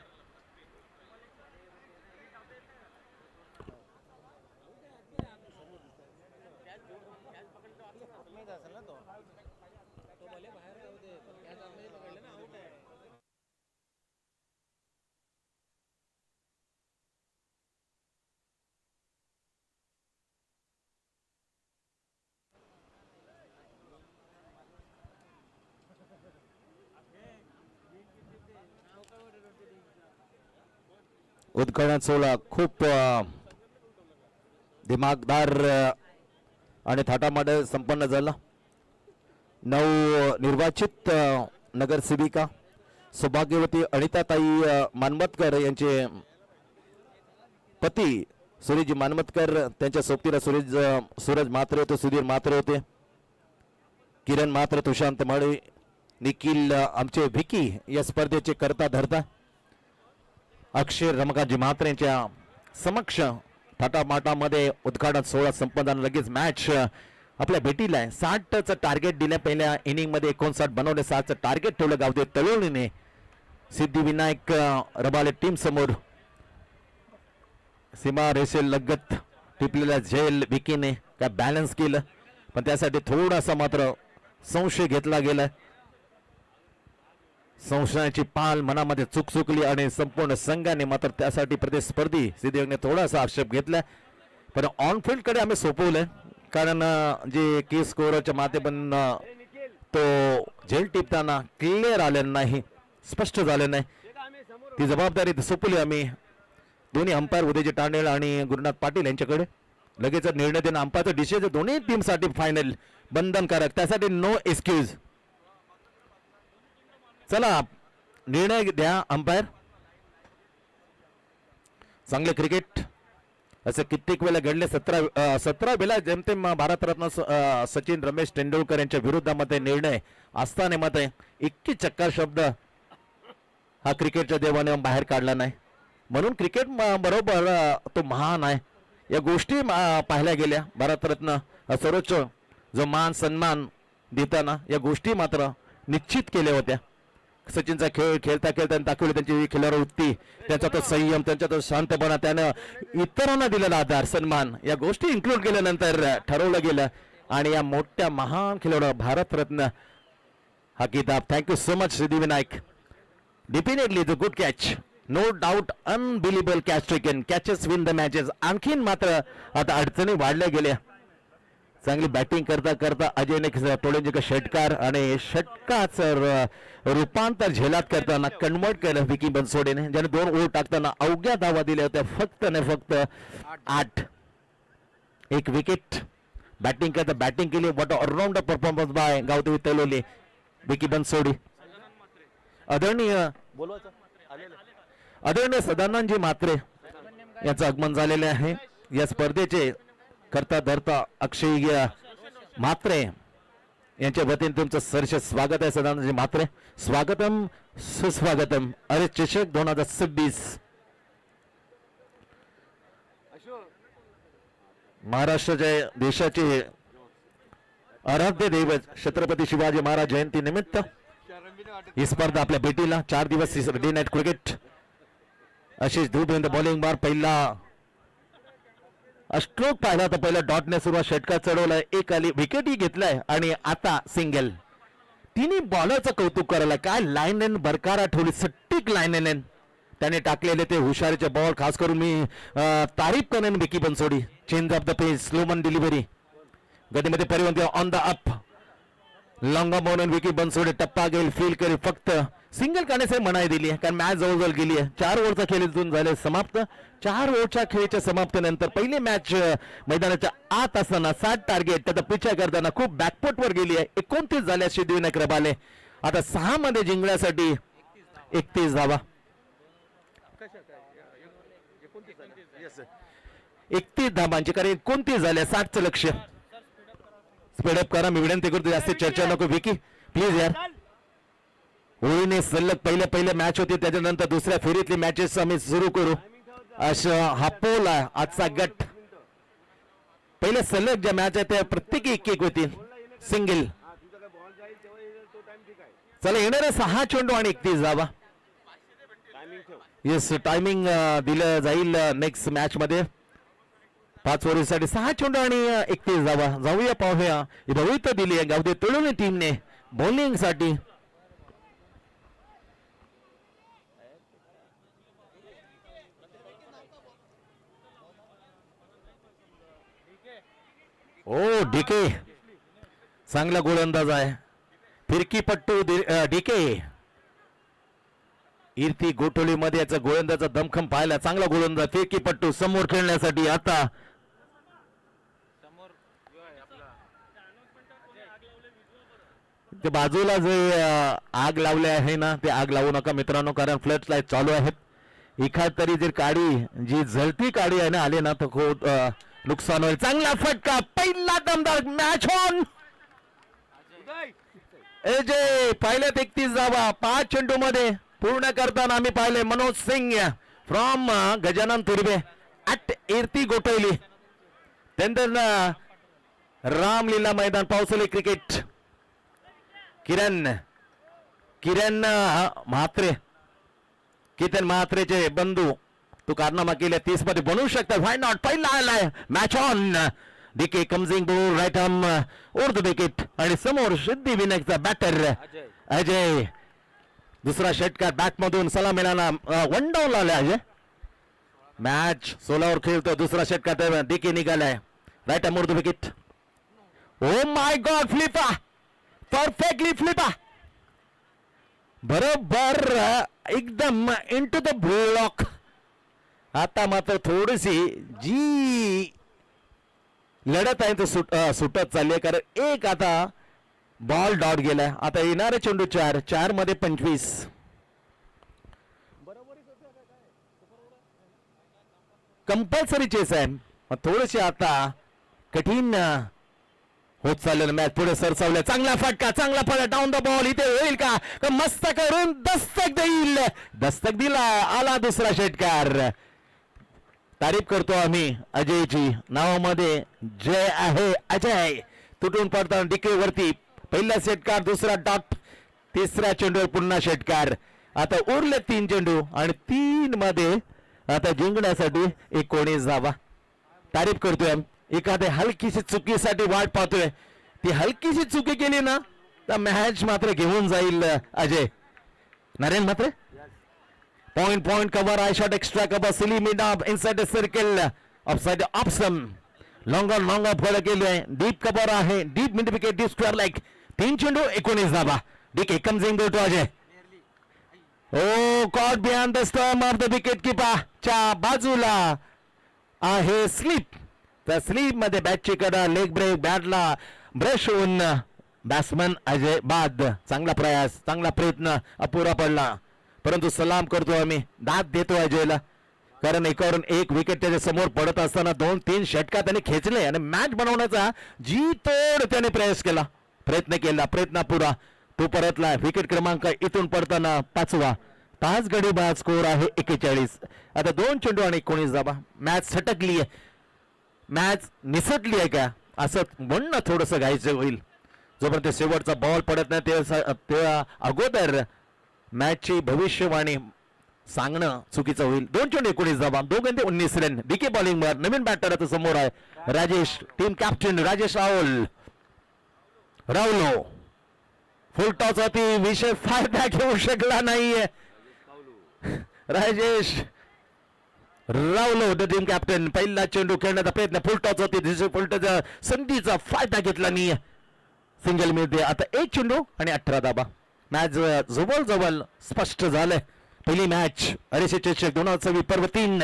उद्घाटन सोहळा खूप दिमागदार आणि थाटामाटात संपन्न झाला. 9 निर्वाचित नगरसेविका सौभाग्यवती अनिताताई मानमतकर यांचे पती सुरेशजी मानमतकर, त्यांच्या सोबतीला सूरज म्हात्रे होते, सुधीर म्हात्रे होते, किरण म्हात्रे, तुशांत माळे, निखिल आमचे विकी या स्पर्धेचे करता धरता अक्षय रमाकांतजी म्हात्रे यांच्या समक्ष थाटामाटामध्ये उद्घाटन सोहळा संपन्न. लगेच मॅच आपल्या भेटीला आहे. 60चं टार्गेट दिलं. पहिल्या इनिंग मध्ये 59 बनवले. 60चं टार्गेट ठेवलं गावदे तळवणीने. सिद्धिविनायक रबाले टीम समोर सीमा रेषे लगत टिपलेल्या झेल विकीने काय बॅलन्स केलं, पण त्यासाठी थोडासा मात्र संशय घेतला गेला. संशयाची पाल मनामध्ये चुकली आणि संपूर्ण संघाने मात्र त्यासाठी प्रतिस्पर्धी सिद्धिविनायकने थोडासा आक्षेप घेतला. पण ऑनफिल्ड कडे आम्ही सोपवलंय, कारण जे की स्कोरच्या माध्यमातून तो झेल टिपताना क्लिअर आलेला नाही, स्पष्ट झाले नाही. ती जबाबदारी सोपवली आम्ही दोन्ही अंपायर उदयजी तांडेल आणि गुरुनाथ पाटील यांच्याकडे. लगेच निर्णय देणं अंपायरचा डिसिजन दोन्ही टीम साठी फायनल बंधनकारक, त्यासाठी नो एक्सक्यूज. चला निर्णय द्या अंपायर. चांगले क्रिकेट असे कित्येक वेळा घडले. 17 वेळा जेमतेम भारतरत्न सचिन रमेश तेंडुलकर यांच्या विरोधामध्ये निर्णय असताना 21 चक्कर शब्द हा क्रिकेटच्या देवाने बाहेर काढला नाही. म्हणून क्रिकेट बरोबर तो महान आहे. या गोष्टी पाहिल्या गेल्या. भारतरत्न सर्वोच्च जो मान सन्मान देताना या गोष्टी मात्र निश्चित केल्या होत्या. सचिनचा खेळ खेळता दाखवली त्यांची खेळाडू वृत्ती, त्यांचा तो संयम, त्यांचा तो शांतपणा, त्यानं इतरांना दिलेला आधार सन्मान, या गोष्टी इन्क्लूड केल्यानंतर ठरवलं गेलं आणि या मोठ्या महान खेळाडू भारतरत्न हा किताब. Thank you so much Siddhivinayak. Definitely the good catch, no doubt, unbelievable catch taken, catches win the matches. आणखीन मात्र आता अडचणी वाढल्या गेल्या. चांगली बॅटिंग करता करता अजयने टोळेंजी षटकार आणि षटकाचं रूपांतर झेलात करताना कन्वर्ट केलं विकी बनसोडेने, ज्याने 2 ओव्हर टाकताना अवघ्या धावा दिल्या होत्या, फक्त 8. 1 विकेट. बॅटिंग करता बॅटिंग केली. What allrounder performance by Gavdevi Talole, Vicky Bansode. आदरणीय सदानंदजी म्हात्रे यांचं आगमन झालेले आहे. या स्पर्धेचे करता धरता अक्षय म्हात्रे यांच्या वतीने तुमचं सहर्ष स्वागत आहे. सदानंदजी म्हात्रे, स्वागतम सुस्वागतम. अरे चषक 2026 महाराष्ट्राच्या देशाचे आराध्य दैवत छत्रपती शिवाजी महाराज जयंती निमित्त ही स्पर्धा आपल्या भेटीला. 4 दिवस डे नाईट क्रिकेट. आशिष धूप इन द बॉलिंग बार. पहिला स्ट्रोक पाहिला तर पहिला डॉटने सुरुवात, षटकार चढवलाय, एक आली, विकेटही घेतलाय आणि आता सिंगल. तिन्ही बॉलरचं कौतुक करायला, काय लाईन एन बरकरार ठेवली, सट्टीक लाईन एन त्याने टाकलेले ते हुशारीचे बॉल. खास करून मी तारीफ करेन Vicky Bansode. Change of the pace, slower delivery, गतीमध्ये परिवर्तन, ऑन द अप, लॉंग म्हणून विकी बनसोडे टप्पा घेईल, फील करेल, फक्त सिंगल काढण्याचे मनाई दिली आहे, कारण मॅच जवळजवळ गेली आहे. 4 ओव्हरचा खेळ इथून झाले समाप्त. 4 ओव्हरच्या खेळीच्या समाप्तीनंतर पहिली मॅच मैदानाच्या आत असताना 60 टार्गेट त्याचा पिछा करताना खूप बॅकफुटवर गेली आहे. 29 झाल्या सिद्धिविनायक रबाले. आता 6 मध्ये जिंकण्यासाठी 31 धावा. 31 धावांची, कारण 29 झाल्या, 60चं लक्ष. स्पीडअप करा, मी विनंती करतो, जास्त चर्चा नको. विकी प्लीज यार. होळीने सलग पहिल्या मॅच होती, त्याच्यानंतर दुसऱ्या फेरीतली मॅचेस आम्ही सुरू करू असं हा पोल आहे आजचा गट. पहिले सलग ज्या मॅच आहेत त्या प्रत्येकी एक होती सिंगल. चला, येणारे 6 चेंडू आणि 31 धावा. येस, टायमिंग दिलं जाईल नेक्स्ट मॅच मध्ये. 5 ओव्हरसाठी 6 चेंडू आणि 31 धावा. जाऊया पाहूया, रोहित दिली आहे गावदे तळुणी टीमने बॉलिंग साठी. ओ डीके चांगला गोलंदाज आहे. फिरकी पट्टू डीके. इर्ती गोटोली मध्ये याचा गोलंदाजा दमखम पाहिला. चांगला गोलंदाज, फिरकी पट्टू समोर खेळण्यासाठी. आता ते बाजूला जे आग लावले आहे ना, ते आग लावू नका मित्रांनो, कारण फ्लड लाईट चालू आहेत. एखाद तरी जर काडी, जी जळती काडी आहे ना आली ना, तर खूप नुकसान होईल. चांगला फटका, पहिला दमदार, मॅच ऑन. जे पाहिल्यात 31 धावा 5 चेंडू मध्ये पूर्ण करताना आम्ही पाहिले मनोज सिंग फ्रॉम गजानन तुर्बे ॲट इर्ती गोटोली. त्यानंतर रामलीला मैदान पावसली क्रिकेट, किरण म्हात्रे, किरण म्हात्रेचे बंधू, तू कारनामा केल्या 30 मध्ये बनवू शकता. Why not. पहिला आलाय, match on. DK coming ball, right arm round wicket. आणि समोर सिद्धिविनायकचा बॅटर अजय. दुसरा षटकार बॅट मधून सलामीला वन डाऊन आलाय अजय. मॅच 16 वर खेळतो. दुसरा षटकार डीके निघालाय, right arm round wicket. Oh my god, फ्लिपा, परफेक्टली फ्लिपा, बरोबर एकदम इनटू द ब्लॉक. आता मात्र थोडीशी जी लढत आहे तो सुटत चालली आहे, कारण एक आता बॉल डॉट गेलाय. आता येणारे चेंडू 4 मध्ये 25. कंपल्सरी चेस आहे. थोडेसे आता कठीण होत चाललेलं मॅच पुढे सरसावलं. चांगला फटका, चांगला फटका, डाऊन द बॉल. इथे होईल का? मस्त करून दस्तक देईल. दस्तक दिला, आला दुसरा षटकार. तारीफ करतो आम्ही अजयची. नावामध्ये जय आहे. अजय तुटून पडताना डीके वरती. पहिला षटकार, दुसरा डॉट, तिसऱ्या चेंडूवर पुन्हा षटकार. आता उरले 3 चेंडू आणि 3 मध्ये आता जिंकण्यासाठी 19 धावा. तारीफ करतोय. एखाद्या हलकीशी चुकीसाठी वाट पाहतोय. ती हलकीशी चुकी केली ना तर मॅच मात्र घेऊन जाईल अजय. नरेन मात्र point cover, I shot extra cover, silly mid up inside the circle, upside the option, longer फळ केले. डीप कव्हर आहे, deep mid wicket, deep square leg. 3 चेंडू 19 धावा. DK comes in to Ajay. Oh caught behind the stump off the wicket keeper च्या बाजूला आहे slip. त्या slip मध्ये बॅटची कडा, लेग ब्रेक, बॅटला ब्रश होऊन बॅट्समन अजय बाद. चांगला प्रयास, चांगला प्रयत्न अपुरा पडला, परंतु सलाम करतो आम्ही, दाद देतो अजयला, कारण एकावरून एक विकेट त्याच्या समोर पडत असताना 2-3 षटकार त्याने खेचले आणि मॅच बनवण्याचा जी तोड त्याने प्रयत्न केला. प्रयत्न पुरा. तो परतला. विकेट क्रमांक इथून पडताना 5वा. 5 गडी बाद. स्कोर आहे 41. आता 2 चेंडू आणि 19 धावा. मॅच सटकली आहे, मॅच निसटली आहे का असं म्हणणं थोडंसं घायचं होईल. जोपर्यंत शेवटचा बॉल पडत नाही तेव्हा अगोदर मॅचची भविष्यवाणी सांगणं चुकीचं होईल. 2 चेंडू 19 धावा, 2 गंदे 19 रन. डीके बॉलिंग वर नवीन बॅटर आता समोर आहे Rajesh, team captain Rajesh Rahulo. Full toss होती, विषय फायदा घेऊ शकला नाहीये Rajesh Rahulo the team captain. पहिला चेंडू खेळण्याचा प्रयत्न, फुल टॉस होती, फुलटॉचा संधीचा फायदा घेतला नाही, सिंगल मिळते. आता 1 चेंडू आणि 18 धाबा. मॅच जवळ स्पष्ट झालंय. पहिली मॅच अरेशे चषक 2026 पर्व 3.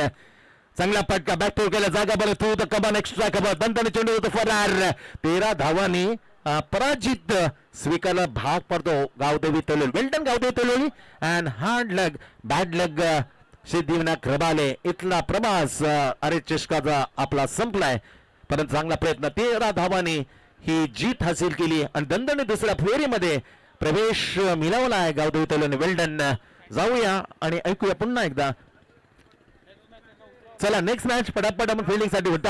चांगला पटका, बॅकफोर केला, जागा बरं थ्रू द कमान, एक्स्ट्रा कबर, दंताने चेंडू होतो फरार. 13 धावांनी पराजित स्वीकारला भाग पडतो गावदेवी तलोली, वेल्टन गावदेवी तलोली. अँड हार्ड लग, बॅड लग सिद्धिविनायक रबाले. इथला प्रवास अरे चषकाचा आपला संपलाय, परंतु चांगला प्रयत्न. 13 धावांनी ही जीत हासिल केली आणि दंडने दुसऱ्या फेरीमध्ये प्रवेश मिळवला आहे गावदेवी तलोली. वेल्डन. जाऊया आणि ऐकूया पुन्हा एकदा. चला नेक्स्ट मॅच पटापट आपण फिल्डिंग साठी होत